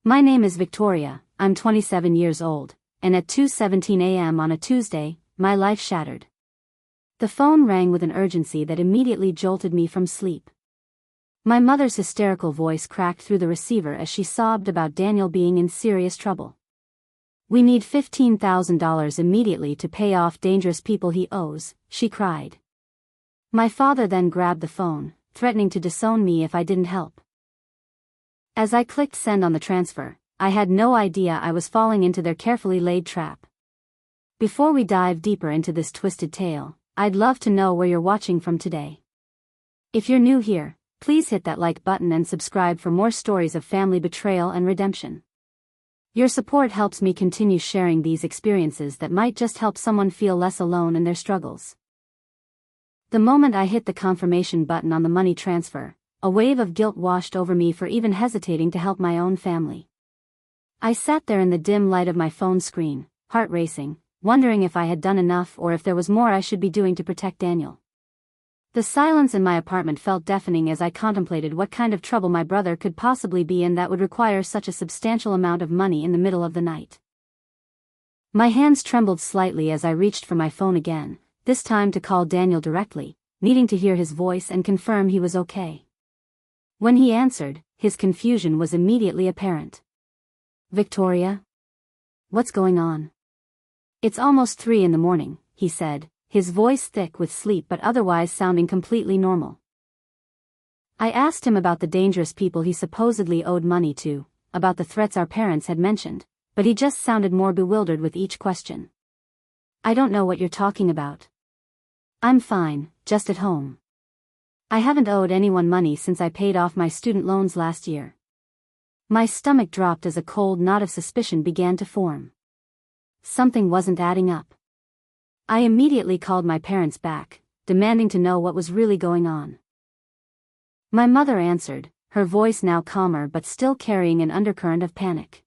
My name is Victoria, I'm 27 years old, and at 2:17 a.m. on a Tuesday, my life shattered. The phone rang with an urgency that immediately jolted me from sleep. My mother's hysterical voice cracked through the receiver as she sobbed about Daniel being in serious trouble. "We need $15,000 immediately to pay off dangerous people he owes," she cried. My father then grabbed the phone, threatening to disown me if I didn't help. As I clicked send on the transfer, I had no idea I was falling into their carefully laid trap. Before we dive deeper into this twisted tale, I'd love to know where you're watching from today. If you're new here, please hit that like button and subscribe for more stories of family betrayal and redemption. Your support helps me continue sharing these experiences that might just help someone feel less alone in their struggles. The moment I hit the confirmation button on the money transfer, a wave of guilt washed over me for even hesitating to help my own family. I sat there in the dim light of my phone screen, heart racing, wondering if I had done enough or if there was more I should be doing to protect Daniel. The silence in my apartment felt deafening as I contemplated what kind of trouble my brother could possibly be in that would require such a substantial amount of money in the middle of the night. My hands trembled slightly as I reached for my phone again, this time to call Daniel directly, needing to hear his voice and confirm he was okay. When he answered, his confusion was immediately apparent. "Victoria? What's going on?" "It's almost 3 a.m, he said, his voice thick with sleep but otherwise sounding completely normal. I asked him about the dangerous people he supposedly owed money to, about the threats our parents had mentioned, but he just sounded more bewildered with each question. "I don't know what you're talking about." "I'm fine, just at home. I haven't owed anyone money since I paid off my student loans last year." My stomach dropped as a cold knot of suspicion began to form. Something wasn't adding up. I immediately called my parents back, demanding to know what was really going on. My mother answered, her voice now calmer but still carrying an undercurrent of panic.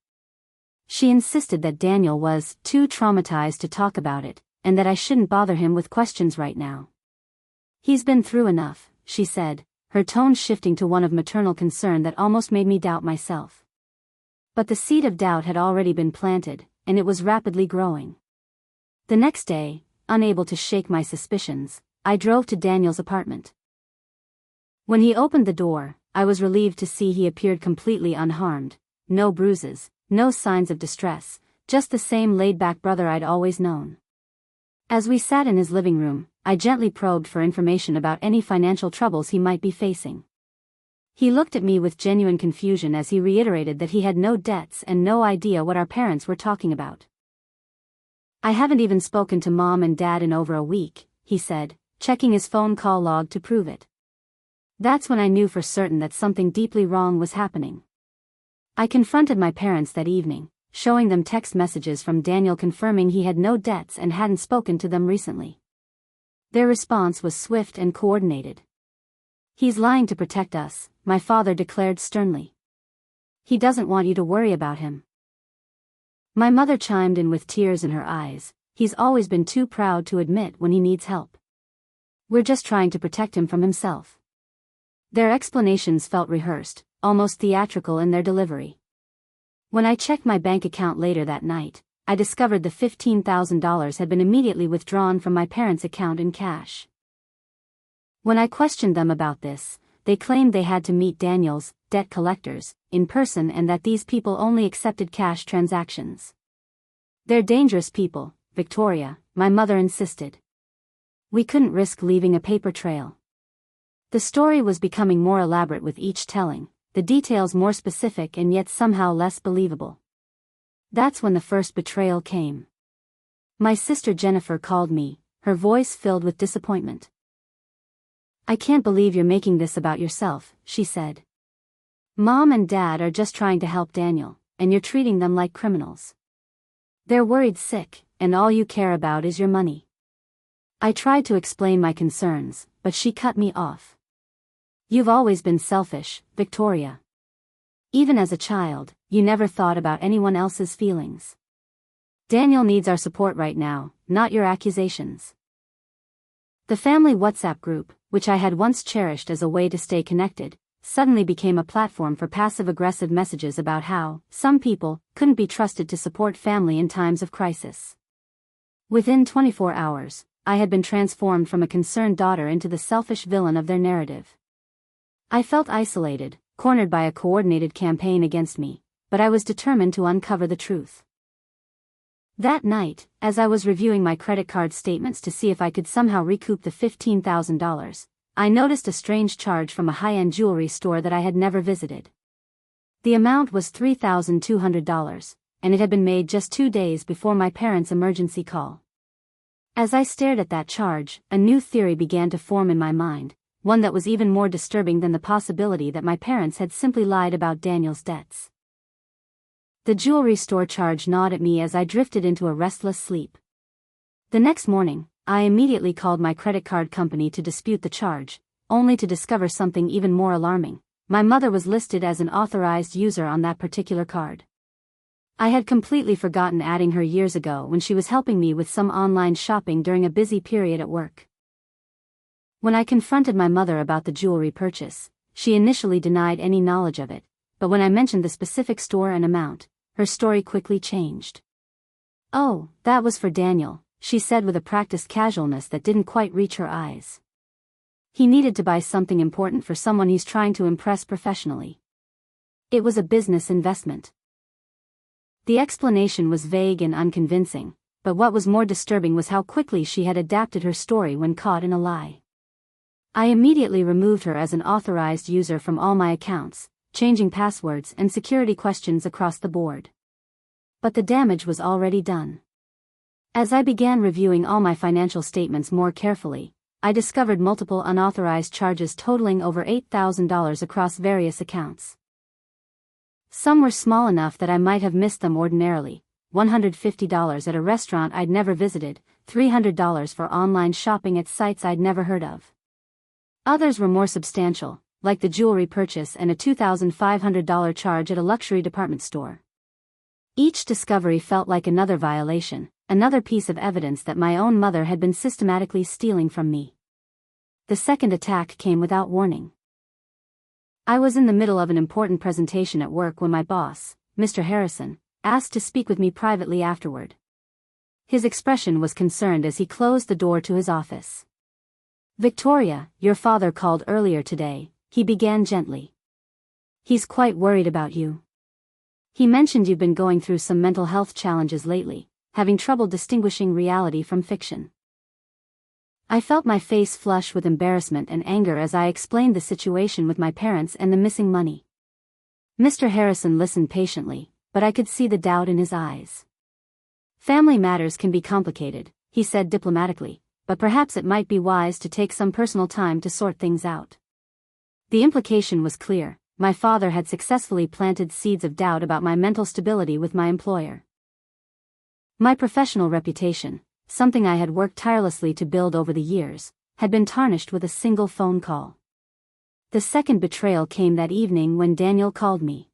She insisted that Daniel was too traumatized to talk about it, and that I shouldn't bother him with questions right now. "He's been through enough," she said, her tone shifting to one of maternal concern that almost made me doubt myself. But the seed of doubt had already been planted, and it was rapidly growing. The next day, unable to shake my suspicions, I drove to Daniel's apartment. When he opened the door, I was relieved to see he appeared completely unharmed, no bruises, no signs of distress, just the same laid-back brother I'd always known. As we sat in his living room, I gently probed for information about any financial troubles he might be facing. He looked at me with genuine confusion as he reiterated that he had no debts and no idea what our parents were talking about. "I haven't even spoken to Mom and Dad in over a week," he said, checking his phone call log to prove it. That's when I knew for certain that something deeply wrong was happening. I confronted my parents that evening, showing them text messages from Daniel confirming he had no debts and hadn't spoken to them recently. Their response was swift and coordinated. "He's lying to protect us," my father declared sternly. "He doesn't want you to worry about him." My mother chimed in with tears in her eyes, "He's always been too proud to admit when he needs help. We're just trying to protect him from himself." Their explanations felt rehearsed, almost theatrical in their delivery. When I checked my bank account later that night, I discovered the $15,000 had been immediately withdrawn from my parents' account in cash. When I questioned them about this, they claimed they had to meet Daniel's debt collectors in person and that these people only accepted cash transactions. "They're dangerous people, Victoria," my mother insisted. We couldn't risk leaving a paper trail. The story was becoming more elaborate with each telling, the details more specific and yet somehow less believable. That's when the first betrayal came. My sister Jennifer called me, her voice filled with disappointment. "I can't believe you're making this about yourself," she said. "Mom and Dad are just trying to help Daniel, and you're treating them like criminals. They're worried sick, and all you care about is your money." I tried to explain my concerns, but she cut me off. "You've always been selfish, Victoria. Even as a child, you never thought about anyone else's feelings. Daniel needs our support right now, not your accusations." The family WhatsApp group, which I had once cherished as a way to stay connected, suddenly became a platform for passive-aggressive messages about how some people couldn't be trusted to support family in times of crisis. Within 24 hours, I had been transformed from a concerned daughter into the selfish villain of their narrative. I felt isolated, cornered by a coordinated campaign against me, but I was determined to uncover the truth. That night, as I was reviewing my credit card statements to see if I could somehow recoup the $15,000, I noticed a strange charge from a high-end jewelry store that I had never visited. The amount was $3,200, and it had been made just 2 days before my parents' emergency call. As I stared at that charge, a new theory began to form in my mind, one that was even more disturbing than the possibility that my parents had simply lied about Daniel's debts. The jewelry store charge gnawed at me as I drifted into a restless sleep. The next morning, I immediately called my credit card company to dispute the charge, only to discover something even more alarming. My mother was listed as an authorized user on that particular card. I had completely forgotten adding her years ago when she was helping me with some online shopping during a busy period at work. When I confronted my mother about the jewelry purchase, she initially denied any knowledge of it, but when I mentioned the specific store and amount, her story quickly changed. "Oh, that was for Daniel," she said with a practiced casualness that didn't quite reach her eyes. "He needed to buy something important for someone he's trying to impress professionally. It was a business investment." The explanation was vague and unconvincing, but what was more disturbing was how quickly she had adapted her story when caught in a lie. I immediately removed her as an authorized user from all my accounts, changing passwords and security questions across the board. But the damage was already done. As I began reviewing all my financial statements more carefully, I discovered multiple unauthorized charges totaling over $8,000 across various accounts. Some were small enough that I might have missed them ordinarily: $150 at a restaurant I'd never visited, $300 for online shopping at sites I'd never heard of. Others were more substantial, like the jewelry purchase and a $2,500 charge at a luxury department store. Each discovery felt like another violation, another piece of evidence that my own mother had been systematically stealing from me. The second attack came without warning. I was in the middle of an important presentation at work when my boss, Mr. Harrison, asked to speak with me privately afterward. His expression was concerned as he closed the door to his office. "Victoria, your father called earlier today," he began gently. "He's quite worried about you. He mentioned you've been going through some mental health challenges lately, having trouble distinguishing reality from fiction." I felt my face flush with embarrassment and anger as I explained the situation with my parents and the missing money. Mr. Harrison listened patiently, but I could see the doubt in his eyes. "Family matters can be complicated," he said diplomatically, "but perhaps it might be wise to take some personal time to sort things out." The implication was clear: my father had successfully planted seeds of doubt about my mental stability with my employer. My professional reputation, something I had worked tirelessly to build over the years, had been tarnished with a single phone call. The second betrayal came that evening when Daniel called me.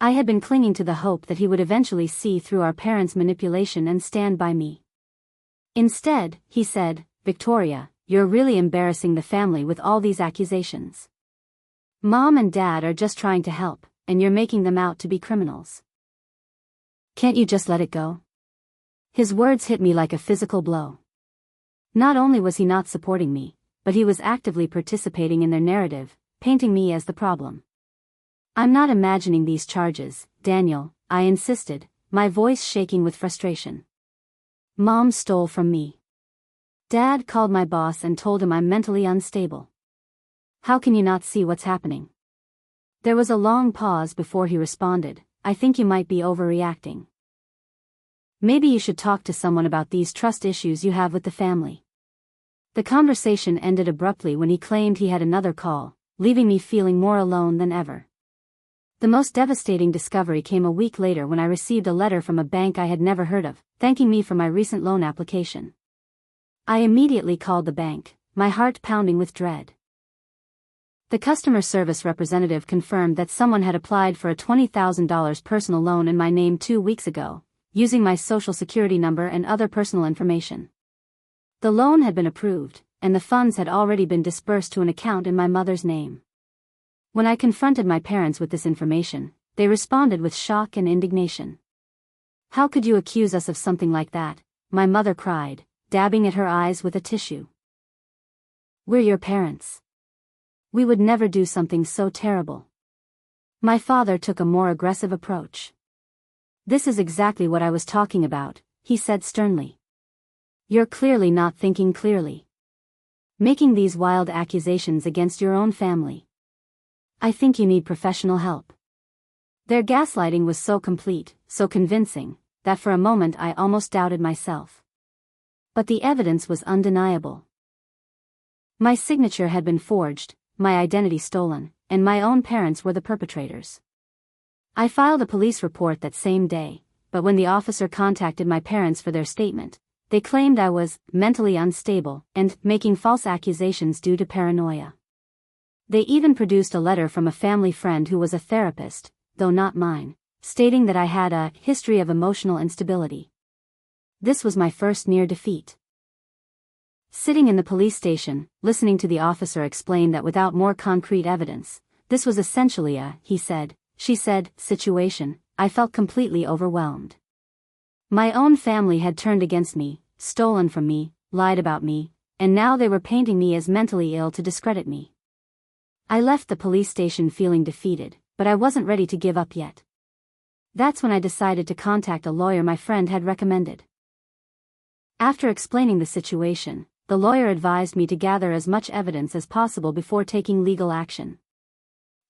I had been clinging to the hope that he would eventually see through our parents' manipulation and stand by me. Instead, he said, "Victoria, you're really embarrassing the family with all these accusations. Mom and Dad are just trying to help, and you're making them out to be criminals. Can't you just let it go?" His words hit me like a physical blow. Not only was he not supporting me, but he was actively participating in their narrative, painting me as the problem. "I'm not imagining these charges, Daniel," I insisted, my voice shaking with frustration. "Mom stole from me. Dad called my boss and told him I'm mentally unstable. How can you not see what's happening?" There was a long pause before he responded, "I think you might be overreacting. Maybe you should talk to someone about these trust issues you have with the family." The conversation ended abruptly when he claimed he had another call, leaving me feeling more alone than ever. The most devastating discovery came a week later when I received a letter from a bank I had never heard of, thanking me for my recent loan application. I immediately called the bank, my heart pounding with dread. The customer service representative confirmed that someone had applied for a $20,000 personal loan in my name 2 weeks ago, using my social security number and other personal information. The loan had been approved, and the funds had already been disbursed to an account in my mother's name. When I confronted my parents with this information, they responded with shock and indignation. "How could you accuse us of something like that?" my mother cried, dabbing at her eyes with a tissue. "We're your parents. We would never do something so terrible." My father took a more aggressive approach. "This is exactly what I was talking about," he said sternly. "You're clearly not thinking clearly. Making these wild accusations against your own family. I think you need professional help." Their gaslighting was so complete, so convincing, that for a moment I almost doubted myself. But the evidence was undeniable. My signature had been forged, my identity stolen, and my own parents were the perpetrators. I filed a police report that same day, but when the officer contacted my parents for their statement, they claimed I was mentally unstable and making false accusations due to paranoia. They even produced a letter from a family friend who was a therapist, though not mine, stating that I had a history of emotional instability. This was my first near defeat. Sitting in the police station, listening to the officer explain that without more concrete evidence, this was essentially a he said, she said situation, I felt completely overwhelmed. My own family had turned against me, stolen from me, lied about me, and now they were painting me as mentally ill to discredit me. I left the police station feeling defeated, but I wasn't ready to give up yet. That's when I decided to contact a lawyer my friend had recommended. After explaining the situation, the lawyer advised me to gather as much evidence as possible before taking legal action.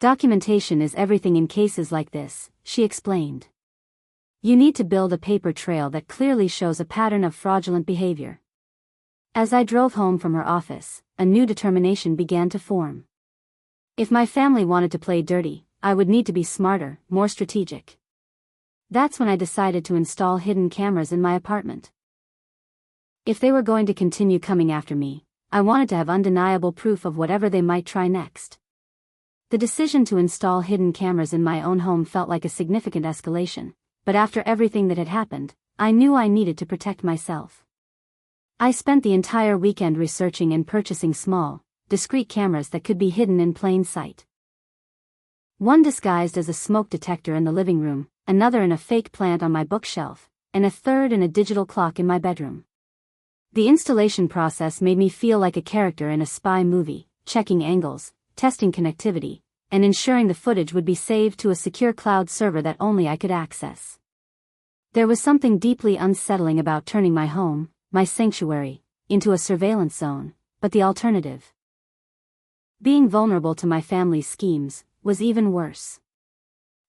"Documentation is everything in cases like this," she explained. "You need to build a paper trail that clearly shows a pattern of fraudulent behavior." As I drove home from her office, a new determination began to form. If my family wanted to play dirty, I would need to be smarter, more strategic. That's when I decided to install hidden cameras in my apartment. If they were going to continue coming after me, I wanted to have undeniable proof of whatever they might try next. The decision to install hidden cameras in my own home felt like a significant escalation, but after everything that had happened, I knew I needed to protect myself. I spent the entire weekend researching and purchasing small, discreet cameras that could be hidden in plain sight. One disguised as a smoke detector in the living room, another in a fake plant on my bookshelf, and a third in a digital clock in my bedroom. The installation process made me feel like a character in a spy movie, checking angles, testing connectivity, and ensuring the footage would be saved to a secure cloud server that only I could access. There was something deeply unsettling about turning my home, my sanctuary, into a surveillance zone, but the alternative, being vulnerable to my family's schemes, was even worse.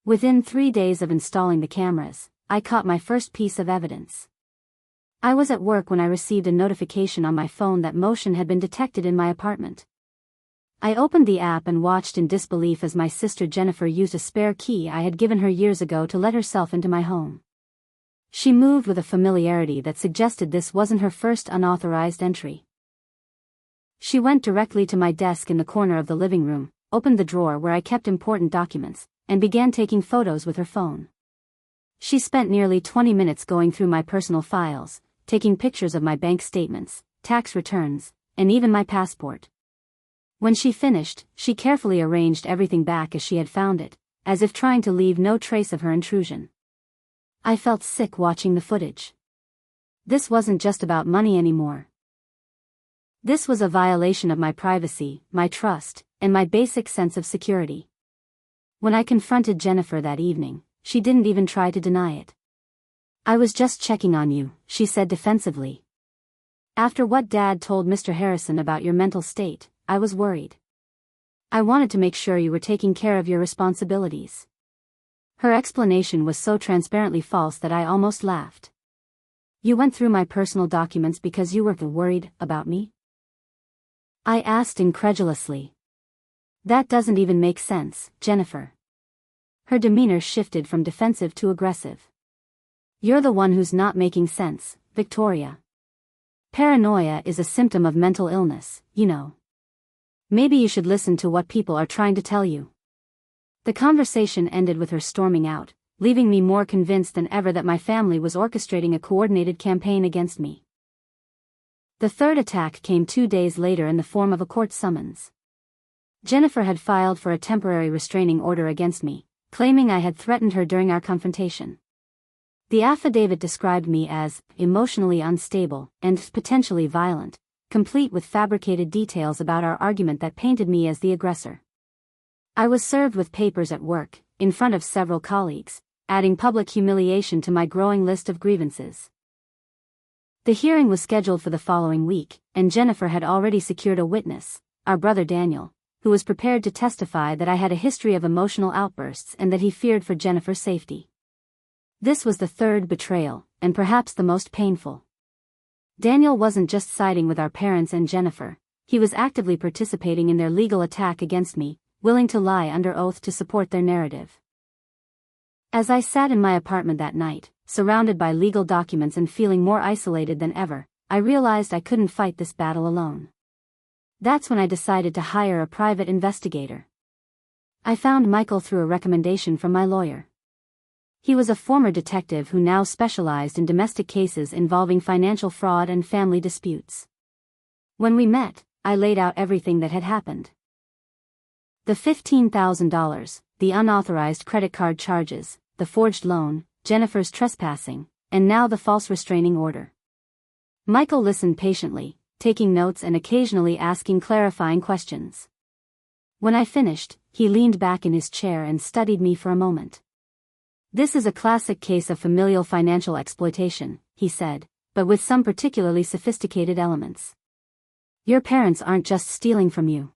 Within 3 days of installing the cameras, I caught my first piece of evidence. I was at work when I received a notification on my phone that motion had been detected in my apartment. I opened the app and watched in disbelief as my sister Jennifer used a spare key I had given her years ago to let herself into my home. She moved with a familiarity that suggested this wasn't her first unauthorized entry. She went directly to my desk in the corner of the living room, opened the drawer where I kept important documents, and began taking photos with her phone. She spent nearly 20 minutes going through my personal files, taking pictures of my bank statements, tax returns, and even my passport. When she finished, she carefully arranged everything back as she had found it, as if trying to leave no trace of her intrusion. I felt sick watching the footage. This wasn't just about money anymore. This was a violation of my privacy, my trust, and my basic sense of security. When I confronted Jennifer that evening, she didn't even try to deny it. "I was just checking on you," she said defensively. "After what Dad told Mr. Harrison about your mental state, I was worried. I wanted to make sure you were taking care of your responsibilities." Her explanation was so transparently false that I almost laughed. "You went through my personal documents because you were worried about me?" I asked incredulously. "That doesn't even make sense, Jennifer." Her demeanor shifted from defensive to aggressive. "You're the one who's not making sense, Victoria. Paranoia is a symptom of mental illness, you know. Maybe you should listen to what people are trying to tell you." The conversation ended with her storming out, leaving me more convinced than ever that my family was orchestrating a coordinated campaign against me. The third attack came 2 days later in the form of a court summons. Jennifer had filed for a temporary restraining order against me, claiming I had threatened her during our confrontation. The affidavit described me as emotionally unstable and potentially violent, complete with fabricated details about our argument that painted me as the aggressor. I was served with papers at work, in front of several colleagues, adding public humiliation to my growing list of grievances. The hearing was scheduled for the following week, and Jennifer had already secured a witness, our brother Daniel, who was prepared to testify that I had a history of emotional outbursts and that he feared for Jennifer's safety. This was the third betrayal, and perhaps the most painful. Daniel wasn't just siding with our parents and Jennifer, he was actively participating in their legal attack against me, willing to lie under oath to support their narrative. As I sat in my apartment that night, surrounded by legal documents and feeling more isolated than ever, I realized I couldn't fight this battle alone. That's when I decided to hire a private investigator. I found Michael through a recommendation from my lawyer. He was a former detective who now specialized in domestic cases involving financial fraud and family disputes. When we met, I laid out everything that had happened. The $15,000, the unauthorized credit card charges, the forged loan, Jennifer's trespassing, and now the false restraining order. Michael listened patiently, taking notes and occasionally asking clarifying questions. When I finished, he leaned back in his chair and studied me for a moment. "This is a classic case of familial financial exploitation," he said, "but with some particularly sophisticated elements. Your parents aren't just stealing from you.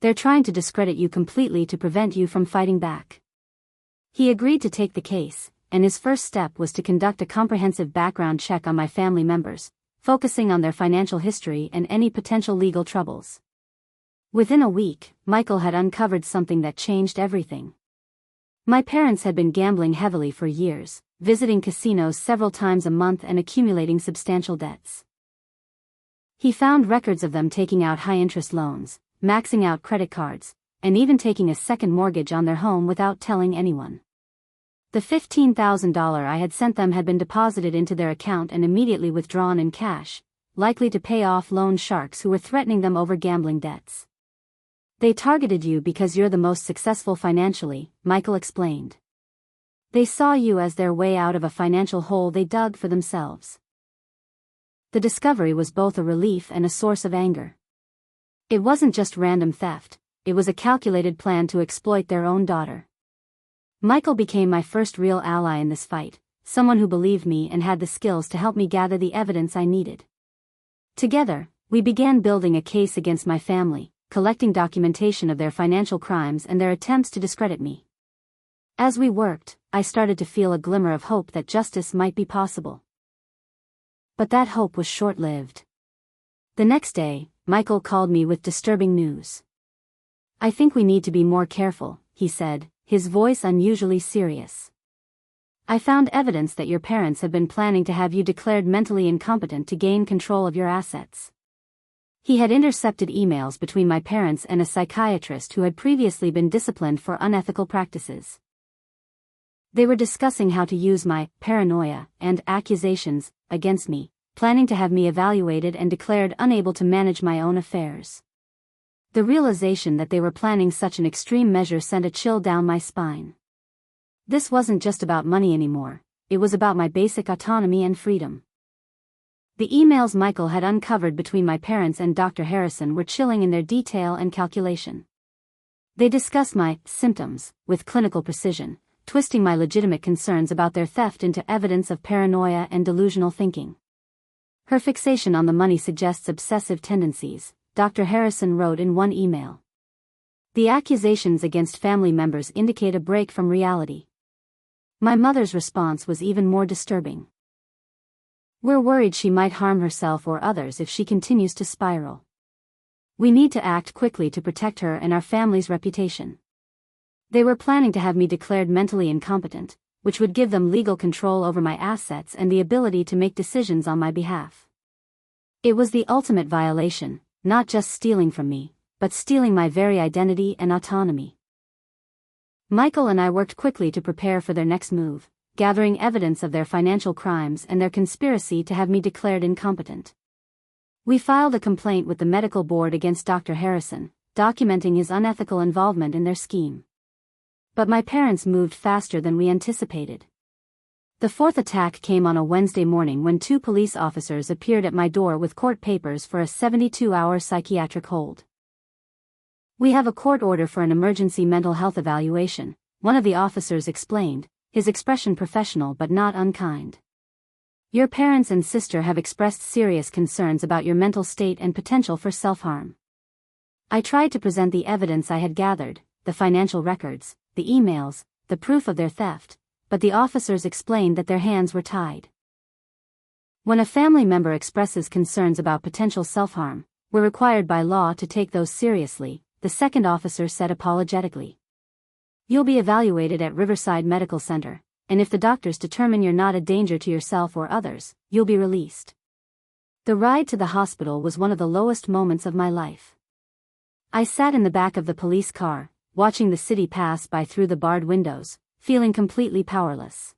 They're trying to discredit you completely to prevent you from fighting back." He agreed to take the case, and his first step was to conduct a comprehensive background check on my family members, focusing on their financial history and any potential legal troubles. Within a week, Michael had uncovered something that changed everything. My parents had been gambling heavily for years, visiting casinos several times a month and accumulating substantial debts. He found records of them taking out high-interest loans, maxing out credit cards, and even taking a second mortgage on their home without telling anyone. The $15,000 I had sent them had been deposited into their account and immediately withdrawn in cash, likely to pay off loan sharks who were threatening them over gambling debts. "They targeted you because you're the most successful financially," Michael explained. "They saw you as their way out of a financial hole they dug for themselves." The discovery was both a relief and a source of anger. It wasn't just random theft, it was a calculated plan to exploit their own daughter. Michael became my first real ally in this fight, someone who believed me and had the skills to help me gather the evidence I needed. Together, we began building a case against my family, collecting documentation of their financial crimes and their attempts to discredit me. As we worked, I started to feel a glimmer of hope that justice might be possible. But that hope was short-lived. The next day, Michael called me with disturbing news. "I think we need to be more careful," he said, his voice unusually serious. "I found evidence that your parents have been planning to have you declared mentally incompetent to gain control of your assets." He had intercepted emails between my parents and a psychiatrist who had previously been disciplined for unethical practices. They were discussing how to use my paranoia and accusations against me, planning to have me evaluated and declared unable to manage my own affairs. The realization that they were planning such an extreme measure sent a chill down my spine. This wasn't just about money anymore, it was about my basic autonomy and freedom. The emails Michael had uncovered between my parents and Dr. Harrison were chilling in their detail and calculation. They discussed my symptoms with clinical precision, twisting my legitimate concerns about their theft into evidence of paranoia and delusional thinking. "Her fixation on the money suggests obsessive tendencies," Dr. Harrison wrote in one email. "The accusations against family members indicate a break from reality." My mother's response was even more disturbing. "We're worried she might harm herself or others if she continues to spiral. We need to act quickly to protect her and our family's reputation." They were planning to have me declared mentally incompetent, which would give them legal control over my assets and the ability to make decisions on my behalf. It was the ultimate violation, not just stealing from me, but stealing my very identity and autonomy. Michael and I worked quickly to prepare for their next move, gathering evidence of their financial crimes and their conspiracy to have me declared incompetent. We filed a complaint with the medical board against Dr. Harrison, documenting his unethical involvement in their scheme. But my parents moved faster than we anticipated. The fourth attack came on a Wednesday morning when 2 police officers appeared at my door with court papers for a 72-hour psychiatric hold. "We have a court order for an emergency mental health evaluation," one of the officers explained, his expression professional but not unkind. "Your parents and sister have expressed serious concerns about your mental state and potential for self-harm." I tried to present the evidence I had gathered, the financial records, the emails, the proof of their theft, but the officers explained that their hands were tied. When a family member expresses concerns about potential self-harm, we're required by law to take those seriously, the second officer said apologetically. "You'll be evaluated at Riverside Medical Center, and if the doctors determine you're not a danger to yourself or others, you'll be released." The ride to the hospital was one of the lowest moments of my life. I sat in the back of the police car, watching the city pass by through the barred windows, feeling completely powerless.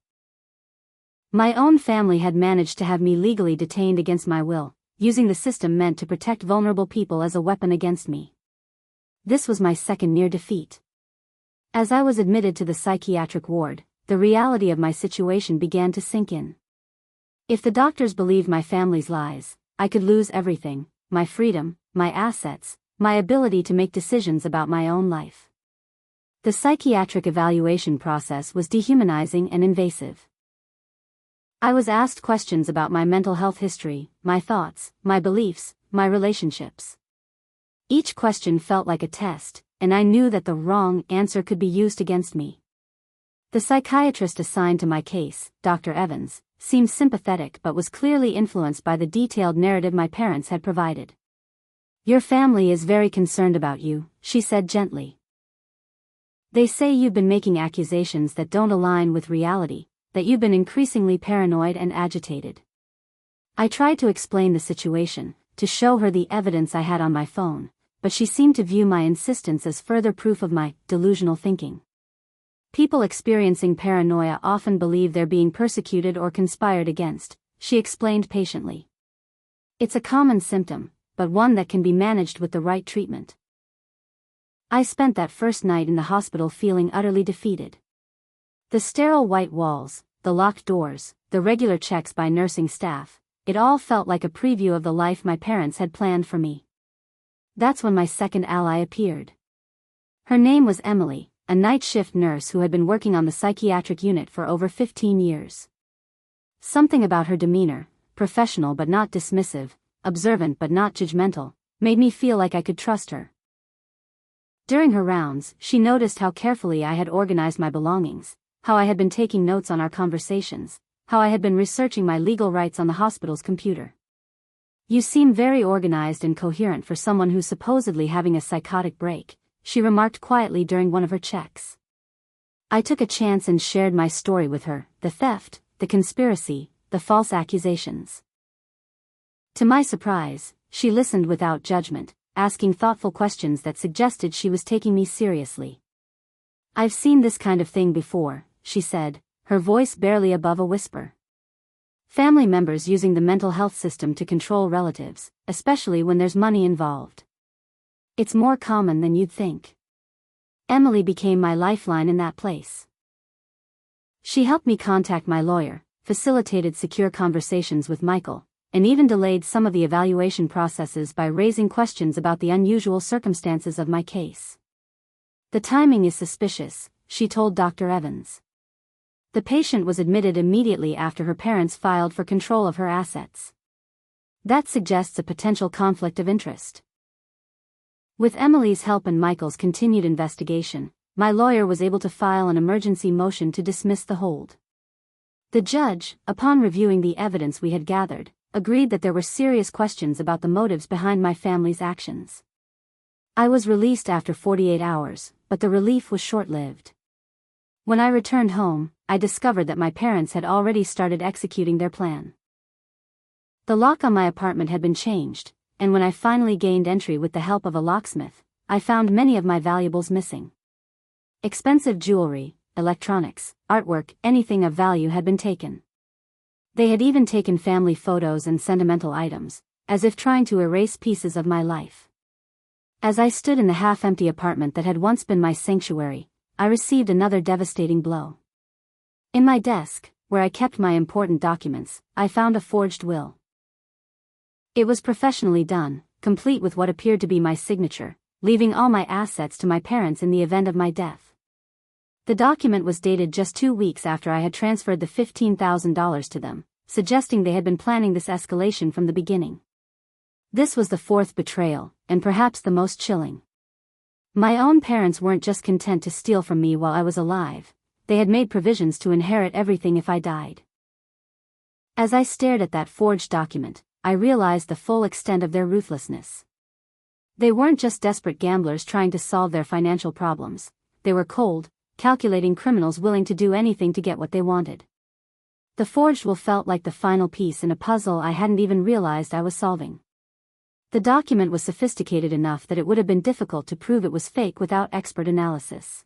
My own family had managed to have me legally detained against my will, using the system meant to protect vulnerable people as a weapon against me. This was my second near defeat. As I was admitted to the psychiatric ward, the reality of my situation began to sink in. If the doctors believed my family's lies, I could lose everything: my freedom, my assets, my ability to make decisions about my own life. The psychiatric evaluation process was dehumanizing and invasive. I was asked questions about my mental health history, my thoughts, my beliefs, my relationships. Each question felt like a test, and I knew that the wrong answer could be used against me. The psychiatrist assigned to my case, Dr. Evans, seemed sympathetic but was clearly influenced by the detailed narrative my parents had provided. "Your family is very concerned about you," she said gently. "They say you've been making accusations that don't align with reality, that you've been increasingly paranoid and agitated." I tried to explain the situation, to show her the evidence I had on my phone, but she seemed to view my insistence as further proof of my delusional thinking. "People experiencing paranoia often believe they're being persecuted or conspired against," she explained patiently. "It's a common symptom, but one that can be managed with the right treatment." I spent that first night in the hospital feeling utterly defeated. The sterile white walls, the locked doors, the regular checks by nursing staff, it all felt like a preview of the life my parents had planned for me. That's when my second ally appeared. Her name was Emily, a night shift nurse who had been working on the psychiatric unit for over 15 years. Something about her demeanor, professional but not dismissive, observant but not judgmental, made me feel like I could trust her. During her rounds, she noticed how carefully I had organized my belongings, how I had been taking notes on our conversations, how I had been researching my legal rights on the hospital's computer. "You seem very organized and coherent for someone who's supposedly having a psychotic break," she remarked quietly during one of her checks. I took a chance and shared my story with her: the theft, the conspiracy, the false accusations. To my surprise, she listened without judgment, asking thoughtful questions that suggested she was taking me seriously. "I've seen this kind of thing before," she said, her voice barely above a whisper. "Family members using the mental health system to control relatives, especially when there's money involved. It's more common than you'd think." Emily became my lifeline in that place. She helped me contact my lawyer, facilitated secure conversations with Michael, and even delayed some of the evaluation processes by raising questions about the unusual circumstances of my case. "The timing is suspicious," she told Dr. Evans. "The patient was admitted immediately after her parents filed for control of her assets. That suggests a potential conflict of interest." With Emily's help and Michael's continued investigation, my lawyer was able to file an emergency motion to dismiss the hold. The judge, upon reviewing the evidence we had gathered, agreed that there were serious questions about the motives behind my family's actions. I was released after 48 hours, but the relief was short-lived. When I returned home, I discovered that my parents had already started executing their plan. The lock on my apartment had been changed, and when I finally gained entry with the help of a locksmith, I found many of my valuables missing. Expensive jewelry, electronics, artwork, anything of value had been taken. They had even taken family photos and sentimental items, as if trying to erase pieces of my life. As I stood in the half-empty apartment that had once been my sanctuary, I received another devastating blow. In my desk, where I kept my important documents, I found a forged will. It was professionally done, complete with what appeared to be my signature, leaving all my assets to my parents in the event of my death. The document was dated just 2 weeks after I had transferred the $15,000 to them, suggesting they had been planning this escalation from the beginning. This was the fourth betrayal, and perhaps the most chilling. My own parents weren't just content to steal from me while I was alive, they had made provisions to inherit everything if I died. As I stared at that forged document, I realized the full extent of their ruthlessness. They weren't just desperate gamblers trying to solve their financial problems, they were cold, calculating criminals willing to do anything to get what they wanted. The forged will felt like the final piece in a puzzle I hadn't even realized I was solving. The document was sophisticated enough that it would have been difficult to prove it was fake without expert analysis.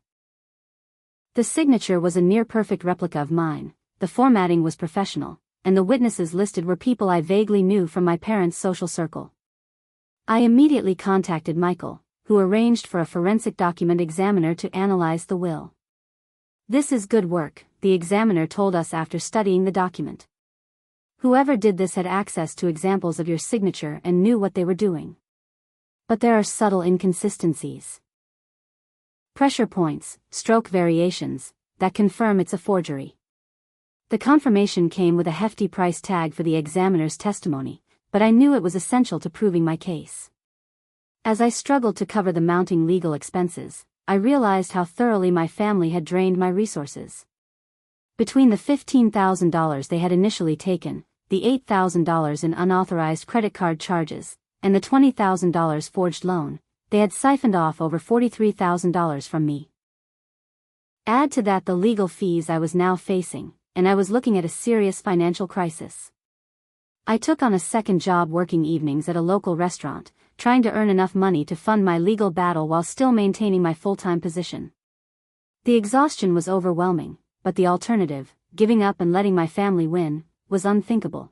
The signature was a near-perfect replica of mine, the formatting was professional, and the witnesses listed were people I vaguely knew from my parents' social circle. I immediately contacted Michael, who arranged for a forensic document examiner to analyze the will. "This is good work," the examiner told us after studying the document. "Whoever did this had access to examples of your signature and knew what they were doing. But there are subtle inconsistencies. Pressure points, stroke variations, that confirm it's a forgery." The confirmation came with a hefty price tag for the examiner's testimony, but I knew it was essential to proving my case. As I struggled to cover the mounting legal expenses, I realized how thoroughly my family had drained my resources. Between the $15,000 they had initially taken, the $8,000 in unauthorized credit card charges, and the $20,000 forged loan, they had siphoned off over $43,000 from me. Add to that the legal fees I was now facing, and I was looking at a serious financial crisis. I took on a second job working evenings at a local restaurant, trying to earn enough money to fund my legal battle while still maintaining my full-time position. The exhaustion was overwhelming, but the alternative, giving up and letting my family win, was unthinkable.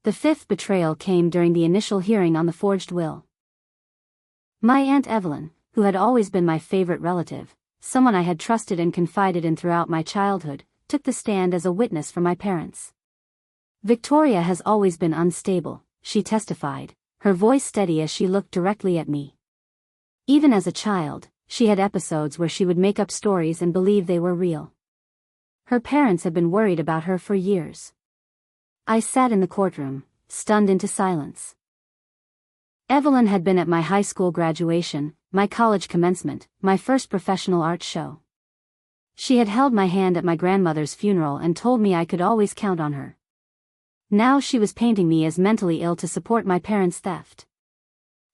The fifth betrayal came during the initial hearing on the forged will. My Aunt Evelyn, who had always been my favorite relative, someone I had trusted and confided in throughout my childhood, took the stand as a witness for my parents. "Victoria has always been unstable," she testified, her voice steady as she looked directly at me. "Even as a child, she had episodes where she would make up stories and believe they were real. Her parents had been worried about her for years." I sat in the courtroom, stunned into silence. Evelyn had been at my high school graduation, my college commencement, my first professional art show. She had held my hand at my grandmother's funeral and told me I could always count on her. Now she was painting me as mentally ill to support my parents' theft.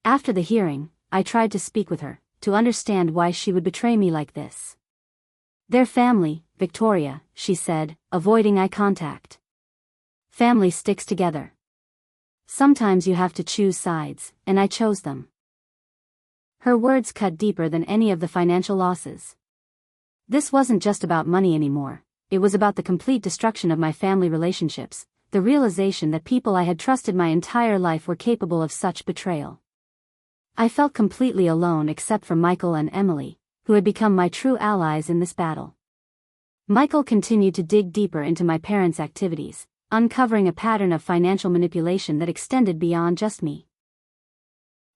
After the hearing, I tried to speak with her, to understand why she would betray me like this. "Their family, Victoria," she said, avoiding eye contact. "Family sticks together. Sometimes you have to choose sides, and I chose them." Her words cut deeper than any of the financial losses. This wasn't just about money anymore, it was about the complete destruction of my family relationships, the realization that people I had trusted my entire life were capable of such betrayal. I felt completely alone except for Michael and Emily, who had become my true allies in this battle. Michael continued to dig deeper into my parents' activities, uncovering a pattern of financial manipulation that extended beyond just me.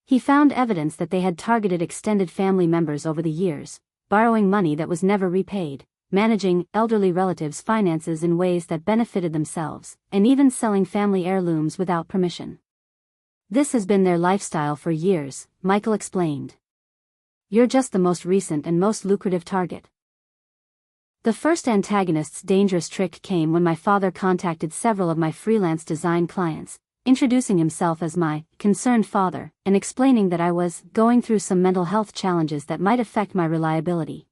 He found evidence that they had targeted extended family members over the years, borrowing money that was never repaid, managing elderly relatives' finances in ways that benefited themselves, and even selling family heirlooms without permission. "This has been their lifestyle for years," Michael explained. "You're just the most recent and most lucrative target." The first antagonist's dangerous trick came when my father contacted several of my freelance design clients, introducing himself as my concerned father, and explaining that I was going through some mental health challenges that might affect my reliability.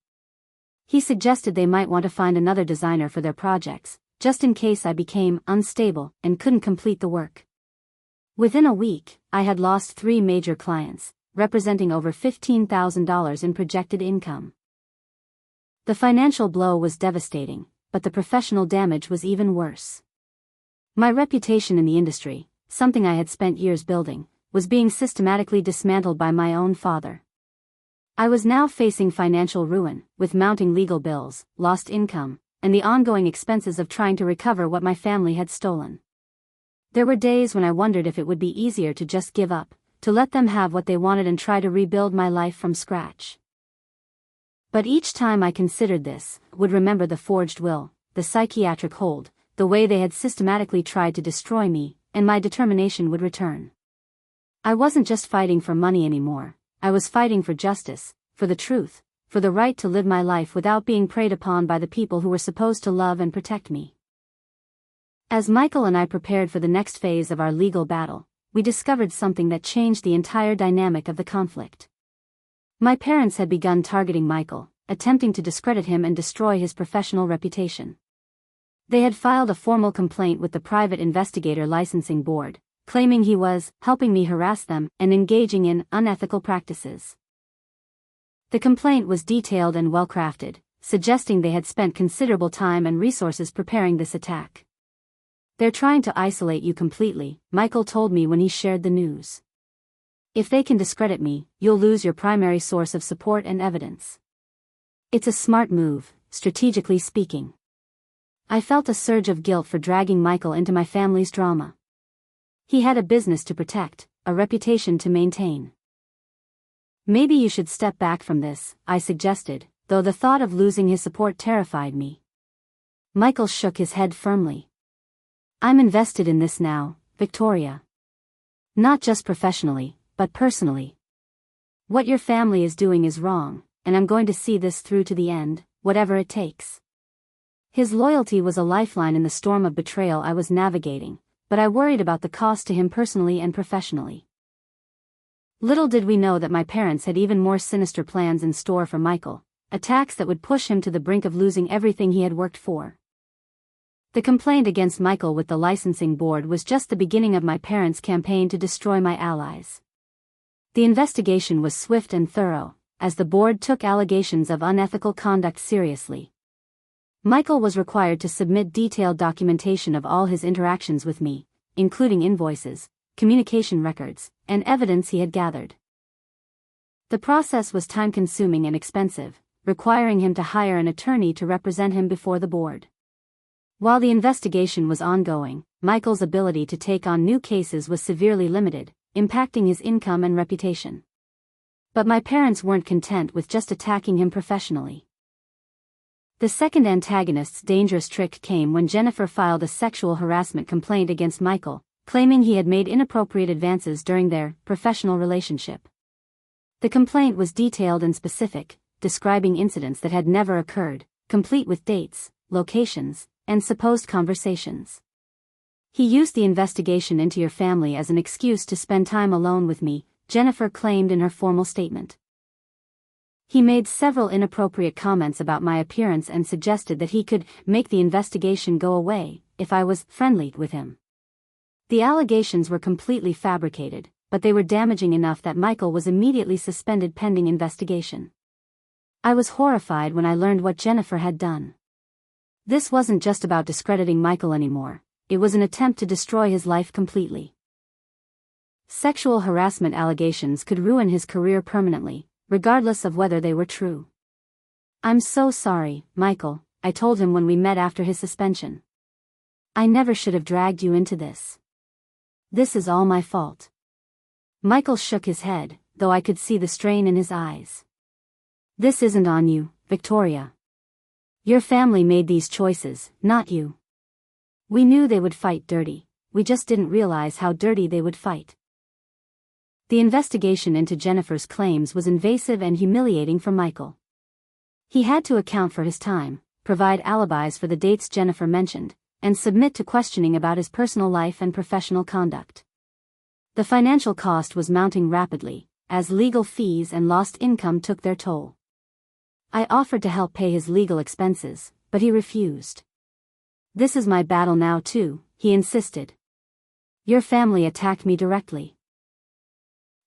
He suggested they might want to find another designer for their projects, just in case I became unstable and couldn't complete the work. Within a week, I had lost 3 major clients, representing over $15,000 in projected income. The financial blow was devastating, but the professional damage was even worse. My reputation in the industry, something I had spent years building, was being systematically dismantled by my own father. I was now facing financial ruin, with mounting legal bills, lost income, and the ongoing expenses of trying to recover what my family had stolen. There were days when I wondered if it would be easier to just give up, to let them have what they wanted and try to rebuild my life from scratch. But each time I considered this, would remember the forged will, the psychiatric hold, the way they had systematically tried to destroy me, and my determination would return. I wasn't just fighting for money anymore, I was fighting for justice, for the truth, for the right to live my life without being preyed upon by the people who were supposed to love and protect me. As Michael and I prepared for the next phase of our legal battle, we discovered something that changed the entire dynamic of the conflict. My parents had begun targeting Michael, attempting to discredit him and destroy his professional reputation. They had filed a formal complaint with the Private Investigator Licensing Board, claiming he was helping me harass them and engaging in unethical practices. The complaint was detailed and well-crafted, suggesting they had spent considerable time and resources preparing this attack. "They're trying to isolate you completely," Michael told me when he shared the news. "If they can discredit me, you'll lose your primary source of support and evidence. It's a smart move, strategically speaking." I felt a surge of guilt for dragging Michael into my family's drama. He had a business to protect, a reputation to maintain. "Maybe you should step back from this," I suggested, though the thought of losing his support terrified me. Michael shook his head firmly. "I'm invested in this now, Victoria. Not just professionally, but personally. What your family is doing is wrong, and I'm going to see this through to the end, whatever it takes." His loyalty was a lifeline in the storm of betrayal I was navigating, but I worried about the cost to him personally and professionally. Little did we know that my parents had even more sinister plans in store for Michael, attacks that would push him to the brink of losing everything he had worked for. The complaint against Michael with the licensing board was just the beginning of my parents' campaign to destroy my allies. The investigation was swift and thorough, as the board took allegations of unethical conduct seriously. Michael was required to submit detailed documentation of all his interactions with me, including invoices, communication records, and evidence he had gathered. The process was time-consuming and expensive, requiring him to hire an attorney to represent him before the board. While the investigation was ongoing, Michael's ability to take on new cases was severely limited, impacting his income and reputation. But my parents weren't content with just attacking him professionally. The second antagonist's dangerous trick came when Jennifer filed a sexual harassment complaint against Michael, claiming he had made inappropriate advances during their professional relationship. The complaint was detailed and specific, describing incidents that had never occurred, complete with dates, locations, and supposed conversations. "He used the investigation into your family as an excuse to spend time alone with me," Jennifer claimed in her formal statement. "He made several inappropriate comments about my appearance and suggested that he could make the investigation go away if I was friendly with him." The allegations were completely fabricated, but they were damaging enough that Michael was immediately suspended pending investigation. I was horrified when I learned what Jennifer had done. This wasn't just about discrediting Michael anymore, it was an attempt to destroy his life completely. Sexual harassment allegations could ruin his career permanently, regardless of whether they were true. "I'm so sorry, Michael," I told him when we met after his suspension. "I never should have dragged you into this. This is all my fault." Michael shook his head, though I could see the strain in his eyes. "This isn't on you, Victoria. Your family made these choices, not you. We knew they would fight dirty, we just didn't realize how dirty they would fight." The investigation into Jennifer's claims was invasive and humiliating for Michael. He had to account for his time, provide alibis for the dates Jennifer mentioned, and submit to questioning about his personal life and professional conduct. The financial cost was mounting rapidly, as legal fees and lost income took their toll. I offered to help pay his legal expenses, but he refused. "This is my battle now too," he insisted. "Your family attacked me directly.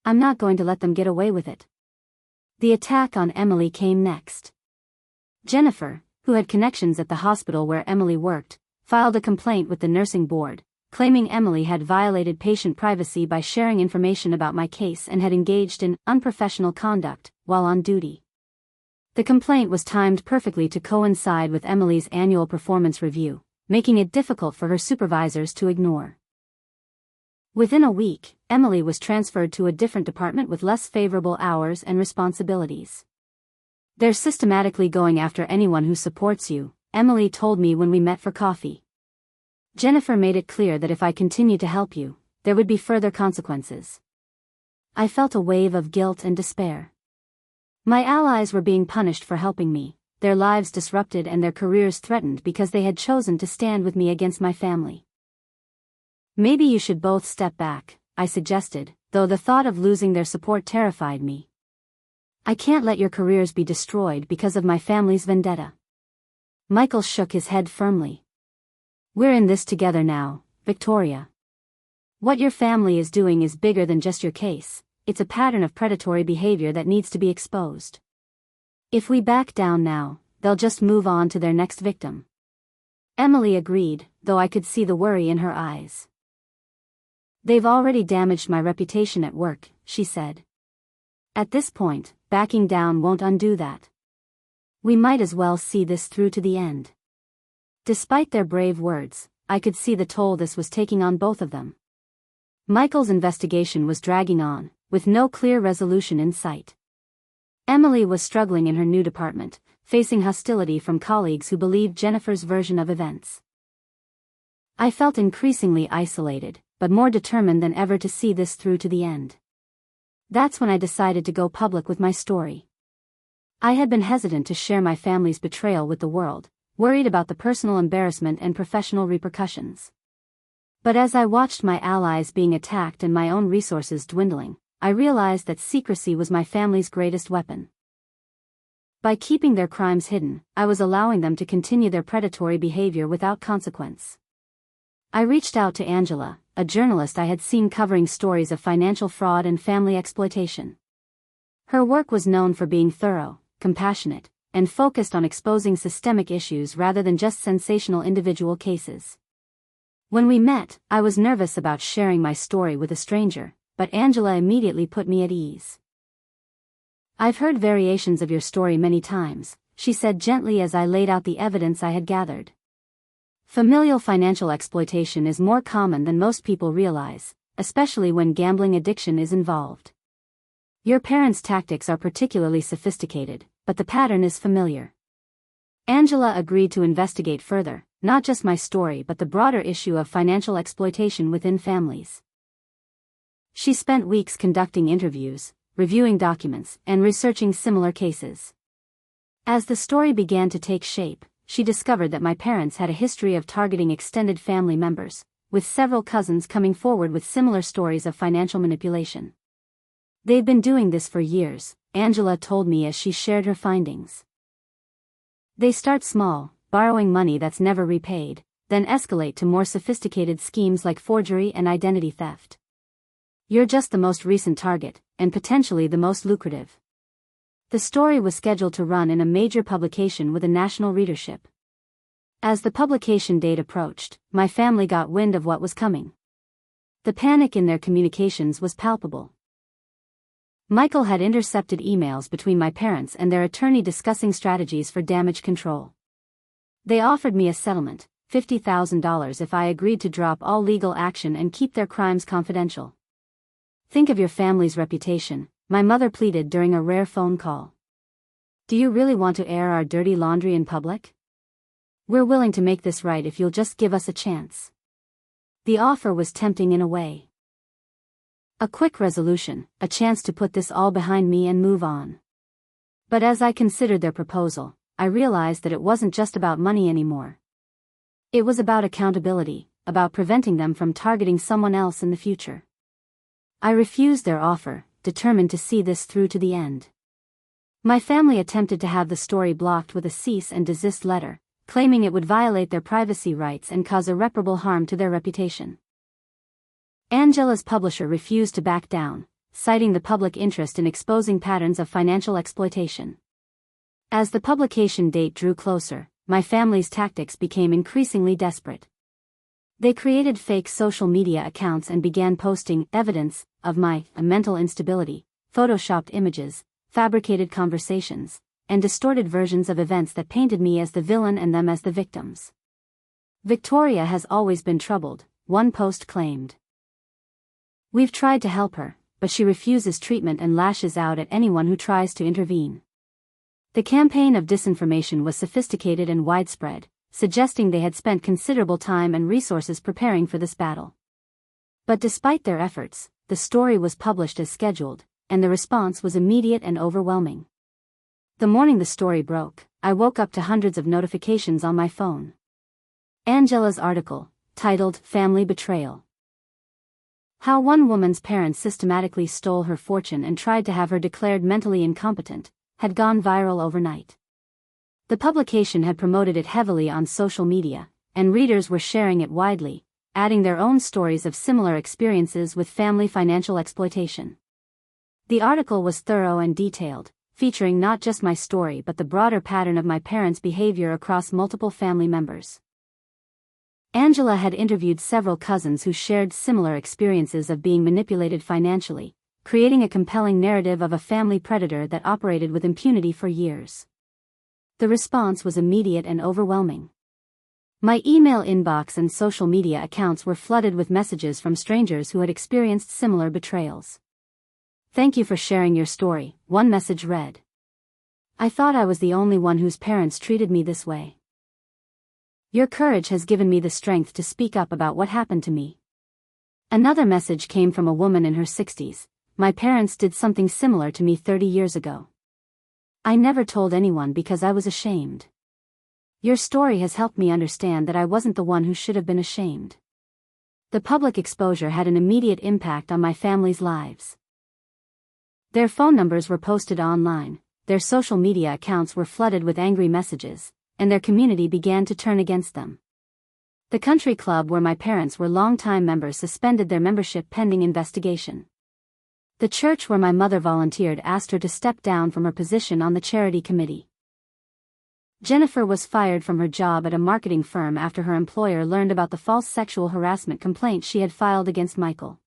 I'm not going to let them get away with it." The attack on Emily came next. Jennifer, who had connections at the hospital where Emily worked, filed a complaint with the nursing board, claiming Emily had violated patient privacy by sharing information about my case and had engaged in unprofessional conduct while on duty. The complaint was timed perfectly to coincide with Emily's annual performance review, making it difficult for her supervisors to ignore. Within a week, Emily was transferred to a different department with less favorable hours and responsibilities. "They're systematically going after anyone who supports you," Emily told me when we met for coffee. "Jennifer made it clear that if I continued to help you, there would be further consequences." I felt a wave of guilt and despair. My allies were being punished for helping me, their lives disrupted and their careers threatened because they had chosen to stand with me against my family. "Maybe you should both step back," I suggested, though the thought of losing their support terrified me. "I can't let your careers be destroyed because of my family's vendetta." Michael shook his head firmly. "We're in this together now, Victoria. What your family is doing is bigger than just your case. It's a pattern of predatory behavior that needs to be exposed. If we back down now, they'll just move on to their next victim." Emily agreed, though I could see the worry in her eyes. "They've already damaged my reputation at work," she said. "At this point, backing down won't undo that. We might as well see this through to the end." Despite their brave words, I could see the toll this was taking on both of them. Michael's investigation was dragging on, with no clear resolution in sight. Emily was struggling in her new department, facing hostility from colleagues who believed Jennifer's version of events. I felt increasingly isolated, but more determined than ever to see this through to the end. That's when I decided to go public with my story. I had been hesitant to share my family's betrayal with the world, worried about the personal embarrassment and professional repercussions. But as I watched my allies being attacked and my own resources dwindling, I realized that secrecy was my family's greatest weapon. By keeping their crimes hidden, I was allowing them to continue their predatory behavior without consequence. I reached out to Angela, a journalist I had seen covering stories of financial fraud and family exploitation. Her work was known for being thorough, compassionate, and focused on exposing systemic issues rather than just sensational individual cases. When we met, I was nervous about sharing my story with a stranger, but Angela immediately put me at ease. "I've heard variations of your story many times," she said gently as I laid out the evidence I had gathered. "Familial financial exploitation is more common than most people realize, especially when gambling addiction is involved. Your parents' tactics are particularly sophisticated, but the pattern is familiar." Angela agreed to investigate further, not just my story but the broader issue of financial exploitation within families. She spent weeks conducting interviews, reviewing documents, and researching similar cases. As the story began to take shape, she discovered that my parents had a history of targeting extended family members, with several cousins coming forward with similar stories of financial manipulation. "They've been doing this for years," Angela told me as she shared her findings. "They start small, borrowing money that's never repaid, then escalate to more sophisticated schemes like forgery and identity theft. You're just the most recent target, and potentially the most lucrative." The story was scheduled to run in a major publication with a national readership. As the publication date approached, my family got wind of what was coming. The panic in their communications was palpable. Michael had intercepted emails between my parents and their attorney discussing strategies for damage control. They offered me a settlement, $50,000 if I agreed to drop all legal action and keep their crimes confidential. "Think of your family's reputation," my mother pleaded during a rare phone call. "Do you really want to air our dirty laundry in public? We're willing to make this right if you'll just give us a chance." The offer was tempting in a way. A quick resolution, a chance to put this all behind me and move on. But as I considered their proposal, I realized that it wasn't just about money anymore. It was about accountability, about preventing them from targeting someone else in the future. I refused their offer, determined to see this through to the end. My family attempted to have the story blocked with a cease and desist letter, claiming it would violate their privacy rights and cause irreparable harm to their reputation. Angela's publisher refused to back down, citing the public interest in exposing patterns of financial exploitation. As the publication date drew closer, my family's tactics became increasingly desperate. They created fake social media accounts and began posting evidence of my mental instability, photoshopped images, fabricated conversations, and distorted versions of events that painted me as the villain and them as the victims. Victoria has always been troubled, one post claimed. We've tried to help her, but she refuses treatment and lashes out at anyone who tries to intervene. The campaign of disinformation was sophisticated and widespread, suggesting they had spent considerable time and resources preparing for this battle. But despite their efforts, the story was published as scheduled, and the response was immediate and overwhelming. The morning the story broke, I woke up to hundreds of notifications on my phone. Angela's article, titled Family Betrayal. How one woman's parents systematically stole her fortune and tried to have her declared mentally incompetent, had gone viral overnight. The publication had promoted it heavily on social media, and readers were sharing it widely, adding their own stories of similar experiences with family financial exploitation. The article was thorough and detailed, featuring not just my story but the broader pattern of my parents' behavior across multiple family members. Angela had interviewed several cousins who shared similar experiences of being manipulated financially, creating a compelling narrative of a family predator that operated with impunity for years. The response was immediate and overwhelming. My email inbox and social media accounts were flooded with messages from strangers who had experienced similar betrayals. "Thank you for sharing your story," one message read. "I thought I was the only one whose parents treated me this way. Your courage has given me the strength to speak up about what happened to me." Another message came from a woman in her 60s. "My parents did something similar to me 30 years ago. I never told anyone because I was ashamed. Your story has helped me understand that I wasn't the one who should have been ashamed." The public exposure had an immediate impact on my family's lives. Their phone numbers were posted online, their social media accounts were flooded with angry messages, and their community began to turn against them. The country club where my parents were longtime members suspended their membership pending investigation. The church where my mother volunteered asked her to step down from her position on the charity committee. Jennifer was fired from her job at a marketing firm after her employer learned about the false sexual harassment complaint she had filed against Michael.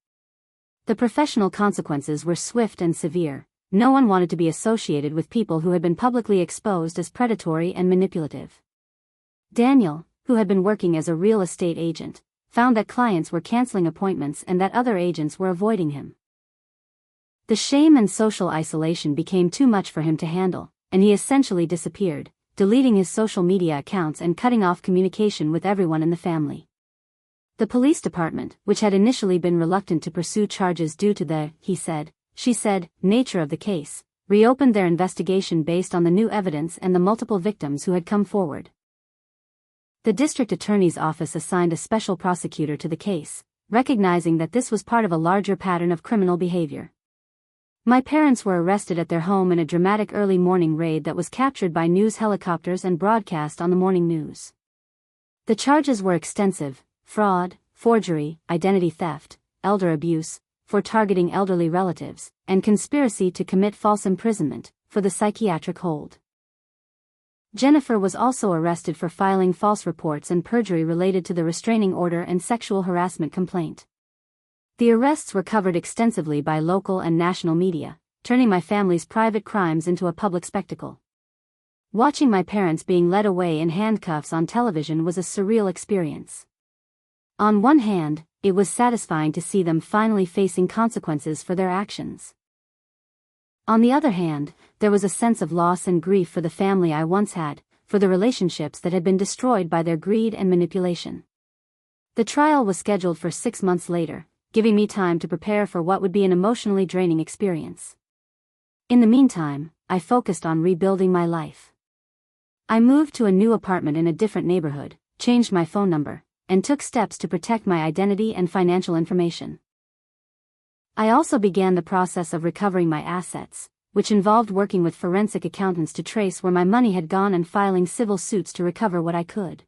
The professional consequences were swift and severe. No one wanted to be associated with people who had been publicly exposed as predatory and manipulative. Daniel, who had been working as a real estate agent, found that clients were canceling appointments and that other agents were avoiding him. The shame and social isolation became too much for him to handle, and he essentially disappeared, deleting his social media accounts and cutting off communication with everyone in the family. The police department, which had initially been reluctant to pursue charges due to the he said, she said nature of the case, reopened their investigation based on the new evidence and the multiple victims who had come forward. The district attorney's office assigned a special prosecutor to the case, recognizing that this was part of a larger pattern of criminal behavior. My parents were arrested at their home in a dramatic early morning raid that was captured by news helicopters and broadcast on the morning news. The charges were extensive: fraud, forgery, identity theft, elder abuse, for targeting elderly relatives, and conspiracy to commit false imprisonment, for the psychiatric hold. Jennifer was also arrested for filing false reports and perjury related to the restraining order and sexual harassment complaint. The arrests were covered extensively by local and national media, turning my family's private crimes into a public spectacle. Watching my parents being led away in handcuffs on television was a surreal experience. On one hand, it was satisfying to see them finally facing consequences for their actions. On the other hand, there was a sense of loss and grief for the family I once had, for the relationships that had been destroyed by their greed and manipulation. The trial was scheduled for 6 months later, giving me time to prepare for what would be an emotionally draining experience. In the meantime, I focused on rebuilding my life. I moved to a new apartment in a different neighborhood, changed my phone number, and took steps to protect my identity and financial information. I also began the process of recovering my assets, which involved working with forensic accountants to trace where my money had gone and filing civil suits to recover what I could.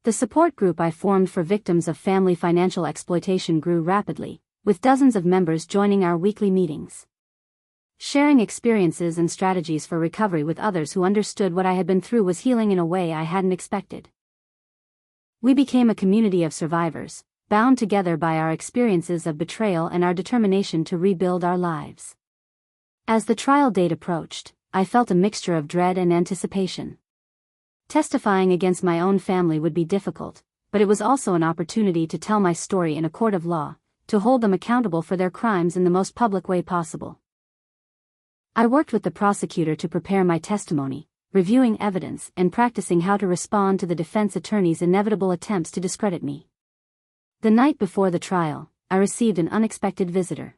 The support group I formed for victims of family financial exploitation grew rapidly, with dozens of members joining our weekly meetings. Sharing experiences and strategies for recovery with others who understood what I had been through was healing in a way I hadn't expected. We became a community of survivors, bound together by our experiences of betrayal and our determination to rebuild our lives. As the trial date approached, I felt a mixture of dread and anticipation. Testifying against my own family would be difficult, but it was also an opportunity to tell my story in a court of law, to hold them accountable for their crimes in the most public way possible. I worked with the prosecutor to prepare my testimony, reviewing evidence and practicing how to respond to the defense attorney's inevitable attempts to discredit me. The night before the trial, I received an unexpected visitor.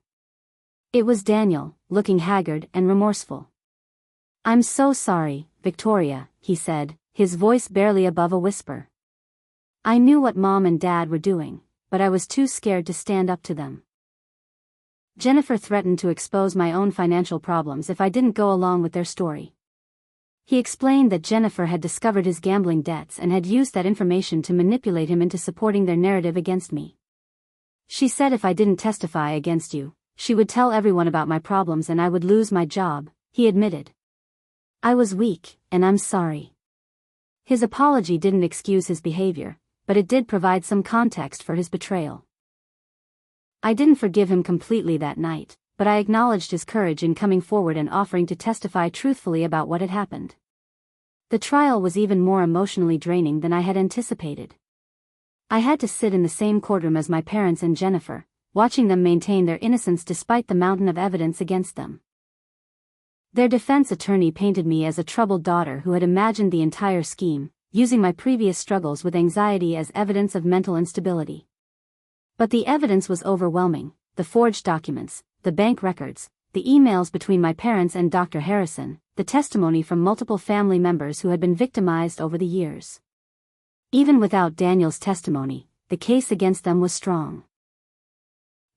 It was Daniel, looking haggard and remorseful. "I'm so sorry, Victoria," he said, his voice barely above a whisper. "I knew what Mom and Dad were doing, but I was too scared to stand up to them. Jennifer threatened to expose my own financial problems if I didn't go along with their story." He explained that Jennifer had discovered his gambling debts and had used that information to manipulate him into supporting their narrative against me. "She said if I didn't testify against you, she would tell everyone about my problems and I would lose my job," he admitted. "I was weak, and I'm sorry." His apology didn't excuse his behavior, but it did provide some context for his betrayal. I didn't forgive him completely that night, but I acknowledged his courage in coming forward and offering to testify truthfully about what had happened. The trial was even more emotionally draining than I had anticipated. I had to sit in the same courtroom as my parents and Jennifer, watching them maintain their innocence despite the mountain of evidence against them. Their defense attorney painted me as a troubled daughter who had imagined the entire scheme, using my previous struggles with anxiety as evidence of mental instability. But the evidence was overwhelming: the forged documents, the bank records, the emails between my parents and Dr. Harrison, the testimony from multiple family members who had been victimized over the years. Even without Daniel's testimony, the case against them was strong.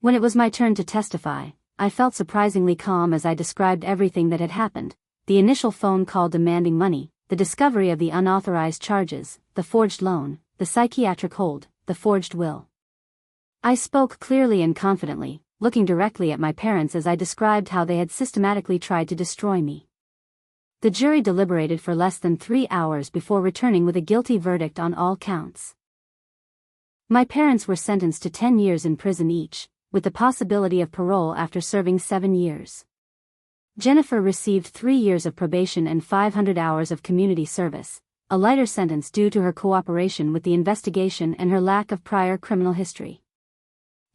When it was my turn to testify, I felt surprisingly calm as I described everything that had happened: the initial phone call demanding money, the discovery of the unauthorized charges, the forged loan, the psychiatric hold, the forged will. I spoke clearly and confidently, looking directly at my parents as I described how they had systematically tried to destroy me. The jury deliberated for less than 3 hours before returning with a guilty verdict on all counts. My parents were sentenced to 10 years in prison each, with the possibility of parole after serving 7 years. Jennifer received 3 years of probation and 500 hours of community service, a lighter sentence due to her cooperation with the investigation and her lack of prior criminal history.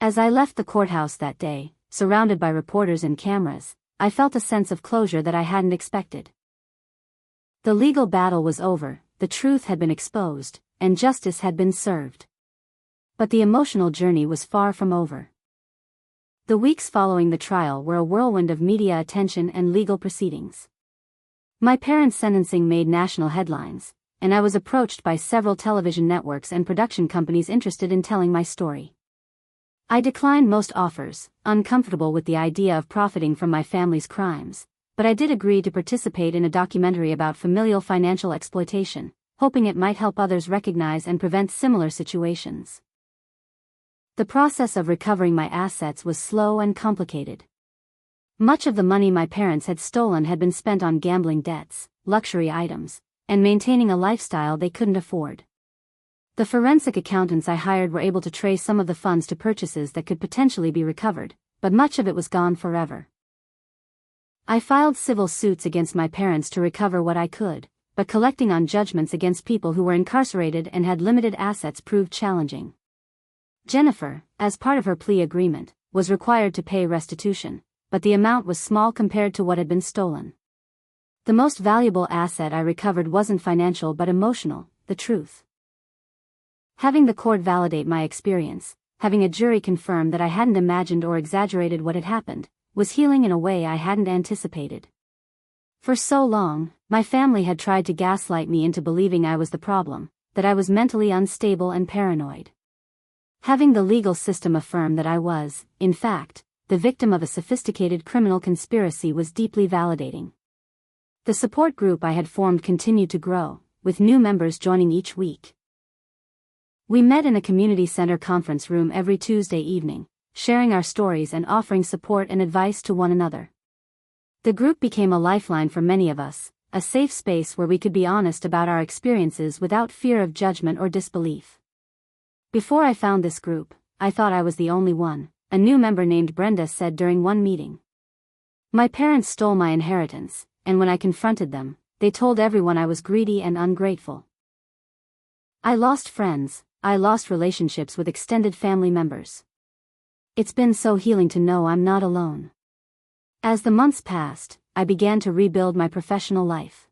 As I left the courthouse that day, surrounded by reporters and cameras, I felt a sense of closure that I hadn't expected. The legal battle was over, the truth had been exposed, and justice had been served. But the emotional journey was far from over. The weeks following the trial were a whirlwind of media attention and legal proceedings. My parents' sentencing made national headlines, and I was approached by several television networks and production companies interested in telling my story. I declined most offers, uncomfortable with the idea of profiting from my family's crimes, but I did agree to participate in a documentary about familial financial exploitation, hoping it might help others recognize and prevent similar situations. The process of recovering my assets was slow and complicated. Much of the money my parents had stolen had been spent on gambling debts, luxury items, and maintaining a lifestyle they couldn't afford. The forensic accountants I hired were able to trace some of the funds to purchases that could potentially be recovered, but much of it was gone forever. I filed civil suits against my parents to recover what I could, but collecting on judgments against people who were incarcerated and had limited assets proved challenging. Jennifer, as part of her plea agreement, was required to pay restitution, but the amount was small compared to what had been stolen. The most valuable asset I recovered wasn't financial but emotional: the truth. Having the court validate my experience, having a jury confirm that I hadn't imagined or exaggerated what had happened, was healing in a way I hadn't anticipated. For so long, my family had tried to gaslight me into believing I was the problem, that I was mentally unstable and paranoid. Having the legal system affirm that I was, in fact, the victim of a sophisticated criminal conspiracy was deeply validating. The support group I had formed continued to grow, with new members joining each week. We met in a community center conference room every Tuesday evening, sharing our stories and offering support and advice to one another. The group became a lifeline for many of us, a safe space where we could be honest about our experiences without fear of judgment or disbelief. Before I found this group, I thought I was the only one, a new member named Brenda said during one meeting. My parents stole my inheritance, and when I confronted them, they told everyone I was greedy and ungrateful. I lost friends, I lost relationships with extended family members. It's been so healing to know I'm not alone. As the months passed, I began to rebuild my professional life.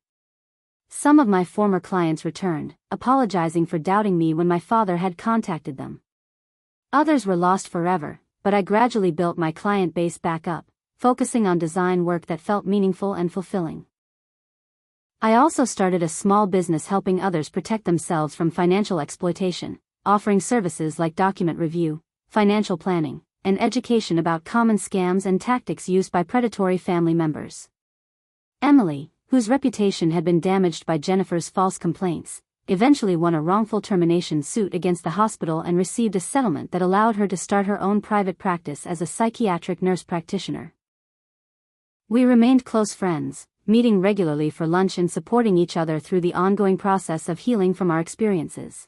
Some of my former clients returned, apologizing for doubting me when my father had contacted them. Others were lost forever, but I gradually built my client base back up, focusing on design work that felt meaningful and fulfilling. I also started a small business helping others protect themselves from financial exploitation, offering services like document review, financial planning, and education about common scams and tactics used by predatory family members. Emily, whose reputation had been damaged by Jennifer's false complaints, eventually won a wrongful termination suit against the hospital and received a settlement that allowed her to start her own private practice as a psychiatric nurse practitioner. We remained close friends, meeting regularly for lunch and supporting each other through the ongoing process of healing from our experiences.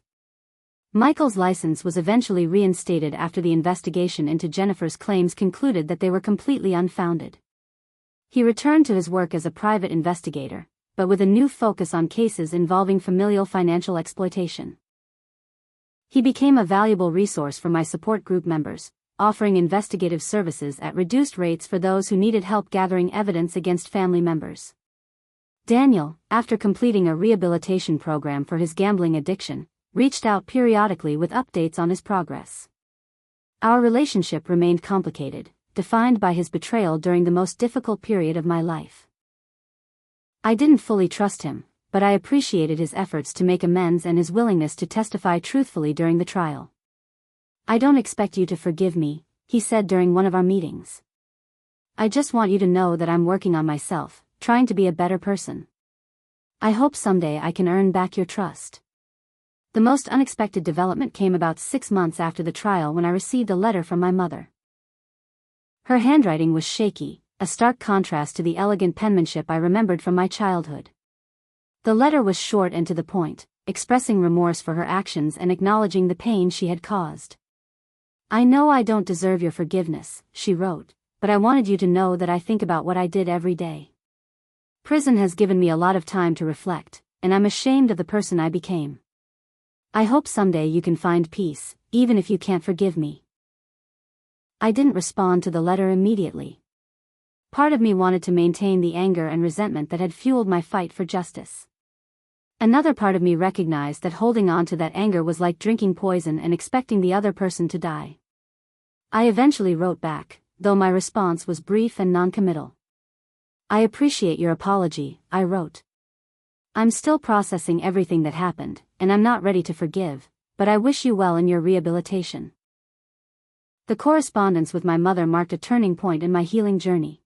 Michael's license was eventually reinstated after the investigation into Jennifer's claims concluded that they were completely unfounded. He returned to his work as a private investigator, but with a new focus on cases involving familial financial exploitation. He became a valuable resource for my support group members, offering investigative services at reduced rates for those who needed help gathering evidence against family members. Daniel, after completing a rehabilitation program for his gambling addiction, reached out periodically with updates on his progress. Our relationship remained complicated, defined by his betrayal during the most difficult period of my life. I didn't fully trust him, but I appreciated his efforts to make amends and his willingness to testify truthfully during the trial. "I don't expect you to forgive me," he said during one of our meetings. "I just want you to know that I'm working on myself, trying to be a better person. I hope someday I can earn back your trust." The most unexpected development came about 6 months after the trial when I received a letter from my mother. Her handwriting was shaky, a stark contrast to the elegant penmanship I remembered from my childhood. The letter was short and to the point, expressing remorse for her actions and acknowledging the pain she had caused. "I know I don't deserve your forgiveness," she wrote, "but I wanted you to know that I think about what I did every day. Prison has given me a lot of time to reflect, and I'm ashamed of the person I became. I hope someday you can find peace, even if you can't forgive me." I didn't respond to the letter immediately. Part of me wanted to maintain the anger and resentment that had fueled my fight for justice. Another part of me recognized that holding on to that anger was like drinking poison and expecting the other person to die. I eventually wrote back, though my response was brief and non-committal. "I appreciate your apology," I wrote. "I'm still processing everything that happened, and I'm not ready to forgive, but I wish you well in your rehabilitation." The correspondence with my mother marked a turning point in my healing journey.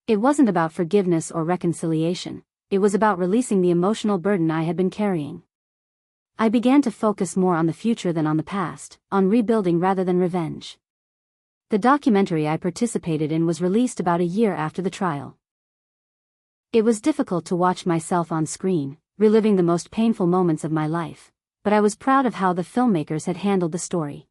It wasn't about forgiveness or reconciliation, it was about releasing the emotional burden I had been carrying. I began to focus more on the future than on the past, on rebuilding rather than revenge. The documentary I participated in was released about a year after the trial. It was difficult to watch myself on screen, reliving the most painful moments of my life, but I was proud of how the filmmakers had handled the story.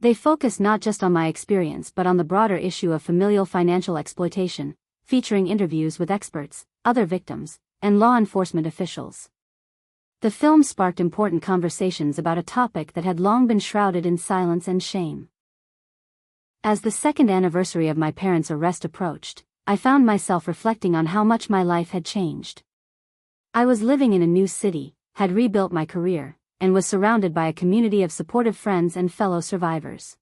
They focused not just on my experience but on the broader issue of familial financial exploitation, featuring interviews with experts, other victims, and law enforcement officials. The film sparked important conversations about a topic that had long been shrouded in silence and shame. As the second anniversary of my parents' arrest approached, I found myself reflecting on how much my life had changed. I was living in a new city, had rebuilt my career, and was surrounded by a community of supportive friends and fellow survivors.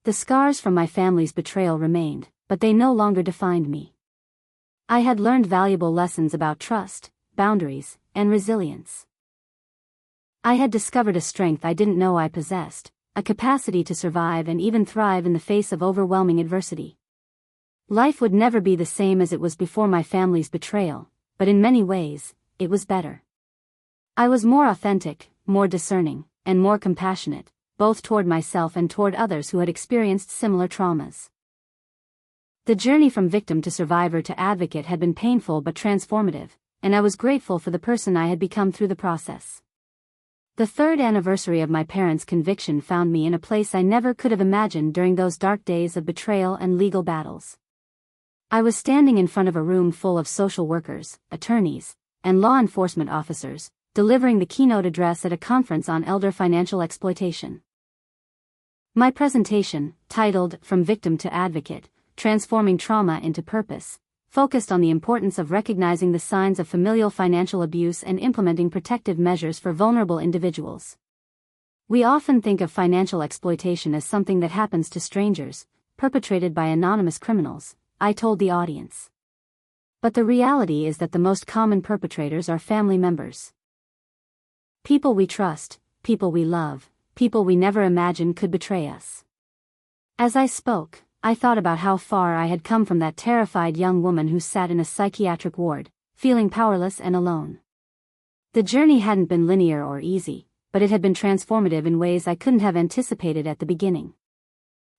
The scars from my family's betrayal remained, but they no longer defined me. I had learned valuable lessons about trust, boundaries, and resilience. I had discovered a strength I didn't know I possessed, a capacity to survive and even thrive in the face of overwhelming adversity. Life would never be the same as it was before my family's betrayal, but in many ways, it was better. I was more authentic, more discerning, and more compassionate, both toward myself and toward others who had experienced similar traumas. The journey from victim to survivor to advocate had been painful but transformative, and I was grateful for the person I had become through the process. The third anniversary of my parents' conviction found me in a place I never could have imagined during those dark days of betrayal and legal battles. I was standing in front of a room full of social workers, attorneys, and law enforcement officers, delivering the keynote address at a conference on elder financial exploitation. My presentation, titled From Victim to Advocate, Transforming Trauma into Purpose, focused on the importance of recognizing the signs of familial financial abuse and implementing protective measures for vulnerable individuals. We often think of financial exploitation as something that happens to strangers, perpetrated by anonymous criminals, I told the audience. But the reality is that the most common perpetrators are family members. People we trust, people we love, people we never imagined could betray us. As I spoke, I thought about how far I had come from that terrified young woman who sat in a psychiatric ward, feeling powerless and alone. The journey hadn't been linear or easy, but it had been transformative in ways I couldn't have anticipated at the beginning.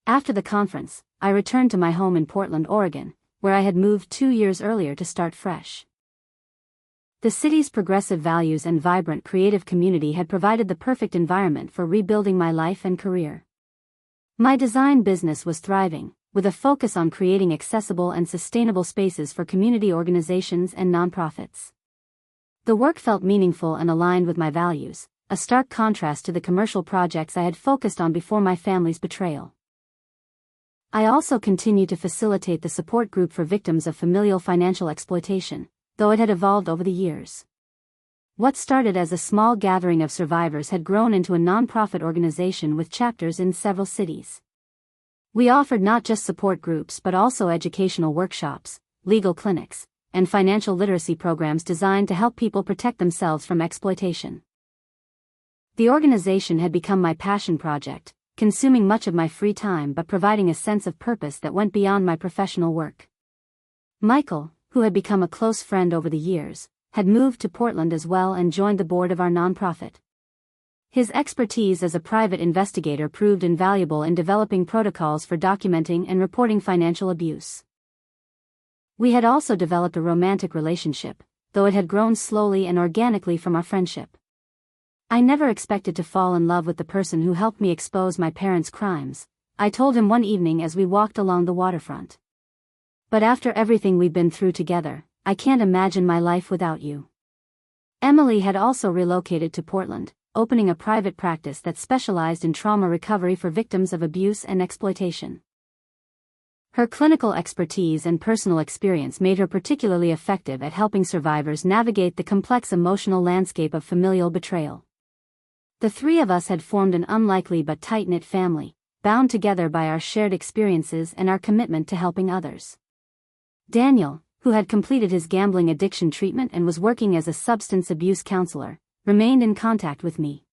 After the conference, I returned to my home in Portland, Oregon, where I had moved 2 years earlier to start fresh. The city's progressive values and vibrant creative community had provided the perfect environment for rebuilding my life and career. My design business was thriving, with a focus on creating accessible and sustainable spaces for community organizations and nonprofits. The work felt meaningful and aligned with my values, a stark contrast to the commercial projects I had focused on before my family's betrayal. I also continued to facilitate the support group for victims of familial financial exploitation, though it had evolved over the years. What started as a small gathering of survivors had grown into a nonprofit organization with chapters in several cities. We offered not just support groups but also educational workshops, legal clinics, and financial literacy programs designed to help people protect themselves from exploitation. The organization had become my passion project, consuming much of my free time but providing a sense of purpose that went beyond my professional work. Michael, who had become a close friend over the years, had moved to Portland as well and joined the board of our nonprofit. His expertise as a private investigator proved invaluable in developing protocols for documenting and reporting financial abuse. We had also developed a romantic relationship, though it had grown slowly and organically from our friendship. I never expected to fall in love with the person who helped me expose my parents' crimes, I told him one evening as we walked along the waterfront. But after everything we've been through together, I can't imagine my life without you. Emily had also relocated to Portland, opening a private practice that specialized in trauma recovery for victims of abuse and exploitation. Her clinical expertise and personal experience made her particularly effective at helping survivors navigate the complex emotional landscape of familial betrayal. The three of us had formed an unlikely but tight-knit family, bound together by our shared experiences and our commitment to helping others. Daniel, who had completed his gambling addiction treatment and was working as a substance abuse counselor, remained in contact with me.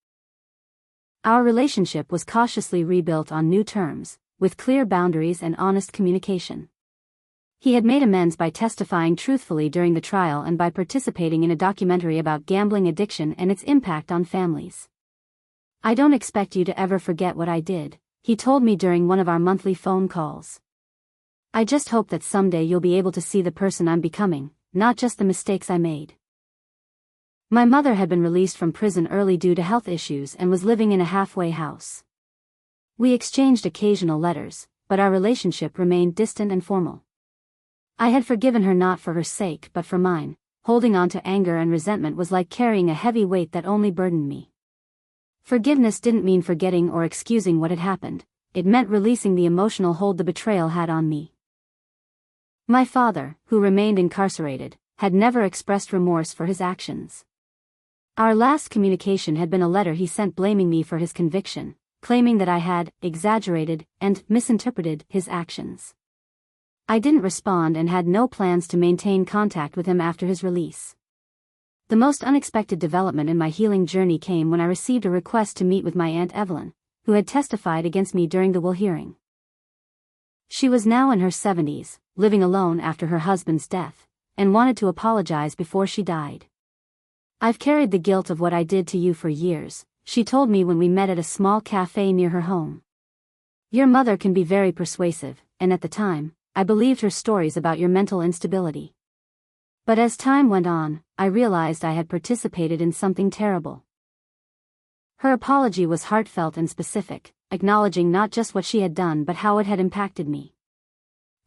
Our relationship was cautiously rebuilt on new terms, with clear boundaries and honest communication. He had made amends by testifying truthfully during the trial and by participating in a documentary about gambling addiction and its impact on families. "I don't expect you to ever forget what I did," he told me during one of our monthly phone calls. "I just hope that someday you'll be able to see the person I'm becoming, not just the mistakes I made." My mother had been released from prison early due to health issues and was living in a halfway house. We exchanged occasional letters, but our relationship remained distant and formal. I had forgiven her not for her sake but for mine. Holding on to anger and resentment was like carrying a heavy weight that only burdened me. Forgiveness didn't mean forgetting or excusing what had happened, it meant releasing the emotional hold the betrayal had on me. My father, who remained incarcerated, had never expressed remorse for his actions. Our last communication had been a letter he sent blaming me for his conviction, claiming that I had exaggerated and misinterpreted his actions. I didn't respond and had no plans to maintain contact with him after his release. The most unexpected development in my healing journey came when I received a request to meet with my Aunt Evelyn, who had testified against me during the will hearing. She was now in her 70s, living alone after her husband's death, and wanted to apologize before she died. "I've carried the guilt of what I did to you for years," she told me when we met at a small cafe near her home. "Your mother can be very persuasive, and at the time, I believed her stories about your mental instability. But as time went on, I realized I had participated in something terrible. Her apology was heartfelt and specific, acknowledging not just what she had done but how it had impacted me.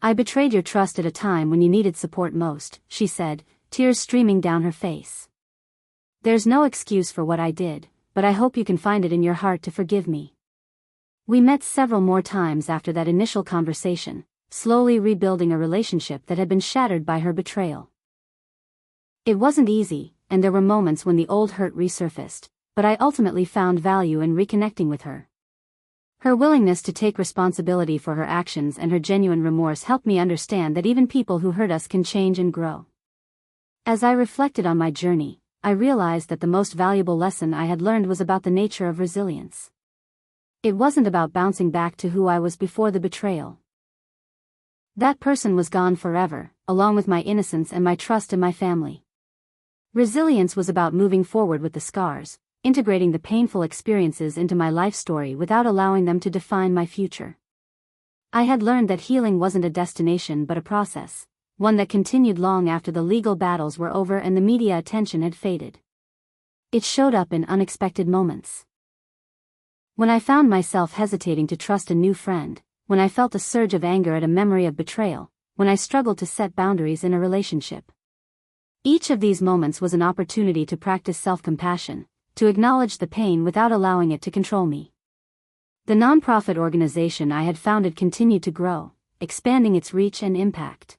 "I betrayed your trust at a time when you needed support most," she said, tears streaming down her face. "There's no excuse for what I did, but I hope you can find it in your heart to forgive me." We met several more times after that initial conversation, slowly rebuilding a relationship that had been shattered by her betrayal. It wasn't easy, and there were moments when the old hurt resurfaced, but I ultimately found value in reconnecting with her. Her willingness to take responsibility for her actions and her genuine remorse helped me understand that even people who hurt us can change and grow. As I reflected on my journey, I realized that the most valuable lesson I had learned was about the nature of resilience. It wasn't about bouncing back to who I was before the betrayal. That person was gone forever, along with my innocence and my trust in my family. Resilience was about moving forward with the scars, integrating the painful experiences into my life story without allowing them to define my future. I had learned that healing wasn't a destination but a process, one that continued long after the legal battles were over and the media attention had faded. It showed up in unexpected moments. When I found myself hesitating to trust a new friend, when I felt a surge of anger at a memory of betrayal, when I struggled to set boundaries in a relationship. Each of these moments was an opportunity to practice self-compassion, to acknowledge the pain without allowing it to control me. The nonprofit organization I had founded continued to grow, expanding its reach and impact.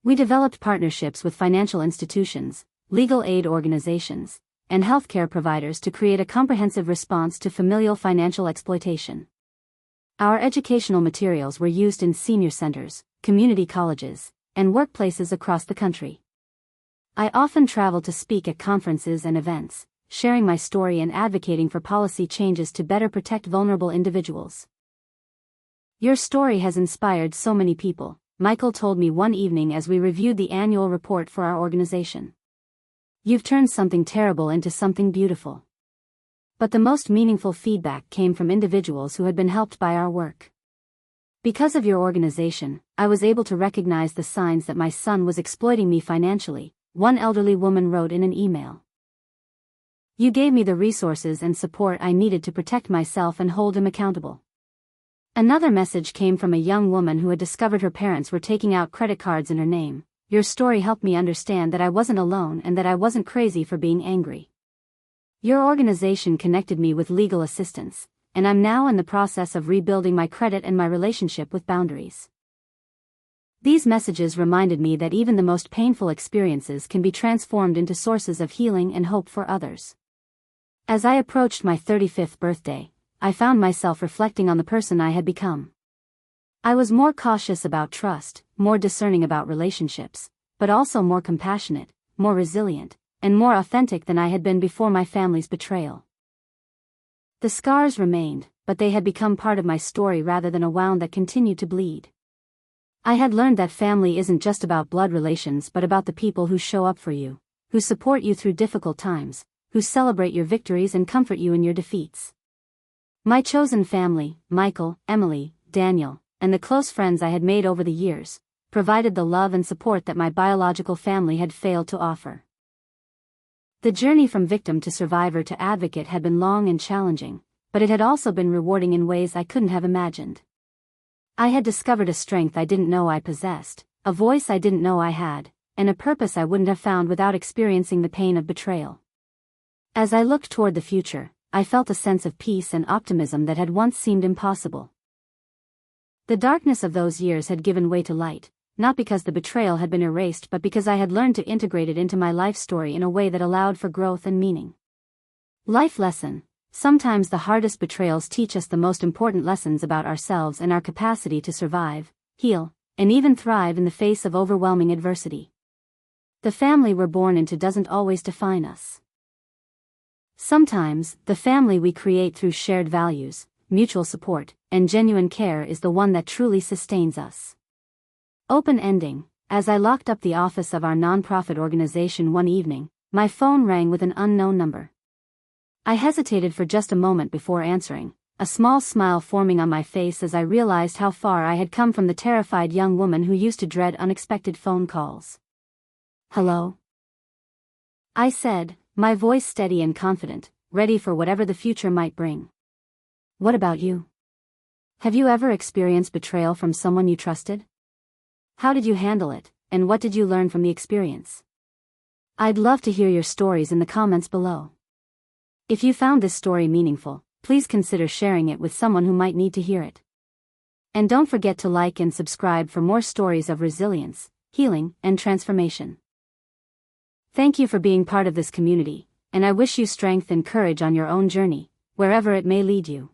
We developed partnerships with financial institutions, legal aid organizations, and healthcare providers to create a comprehensive response to familial financial exploitation. Our educational materials were used in senior centers, community colleges, and workplaces across the country. I often traveled to speak at conferences and events, sharing my story and advocating for policy changes to better protect vulnerable individuals. "Your story has inspired so many people," Michael told me one evening as we reviewed the annual report for our organization. "You've turned something terrible into something beautiful." But the most meaningful feedback came from individuals who had been helped by our work. "Because of your organization, I was able to recognize the signs that my son was exploiting me financially," one elderly woman wrote in an email. "You gave me the resources and support I needed to protect myself and hold him accountable." Another message came from a young woman who had discovered her parents were taking out credit cards in her name. "Your story helped me understand that I wasn't alone and that I wasn't crazy for being angry. Your organization connected me with legal assistance, and I'm now in the process of rebuilding my credit and my relationship with boundaries." These messages reminded me that even the most painful experiences can be transformed into sources of healing and hope for others. As I approached my 35th birthday, I found myself reflecting on the person I had become. I was more cautious about trust, more discerning about relationships, but also more compassionate, more resilient, and more authentic than I had been before my family's betrayal. The scars remained, but they had become part of my story rather than a wound that continued to bleed. I had learned that family isn't just about blood relations but about the people who show up for you, who support you through difficult times, who celebrate your victories and comfort you in your defeats. My chosen family, Michael, Emily, Daniel, and the close friends I had made over the years, provided the love and support that my biological family had failed to offer. The journey from victim to survivor to advocate had been long and challenging, but it had also been rewarding in ways I couldn't have imagined. I had discovered a strength I didn't know I possessed, a voice I didn't know I had, and a purpose I wouldn't have found without experiencing the pain of betrayal. As I looked toward the future, I felt a sense of peace and optimism that had once seemed impossible. The darkness of those years had given way to light, not because the betrayal had been erased but because I had learned to integrate it into my life story in a way that allowed for growth and meaning. Life lesson: sometimes the hardest betrayals teach us the most important lessons about ourselves and our capacity to survive, heal, and even thrive in the face of overwhelming adversity. The family we're born into doesn't always define us. Sometimes, the family we create through shared values, mutual support, and genuine care is the one that truly sustains us. Open ending: as I locked up the office of our nonprofit organization one evening, my phone rang with an unknown number. I hesitated for just a moment before answering, a small smile forming on my face as I realized how far I had come from the terrified young woman who used to dread unexpected phone calls. "Hello?" I said, my voice steady and confident, ready for whatever the future might bring. What about you? Have you ever experienced betrayal from someone you trusted? How did you handle it, and what did you learn from the experience? I'd love to hear your stories in the comments below. If you found this story meaningful, please consider sharing it with someone who might need to hear it. And don't forget to like and subscribe for more stories of resilience, healing, and transformation. Thank you for being part of this community, and I wish you strength and courage on your own journey, wherever it may lead you.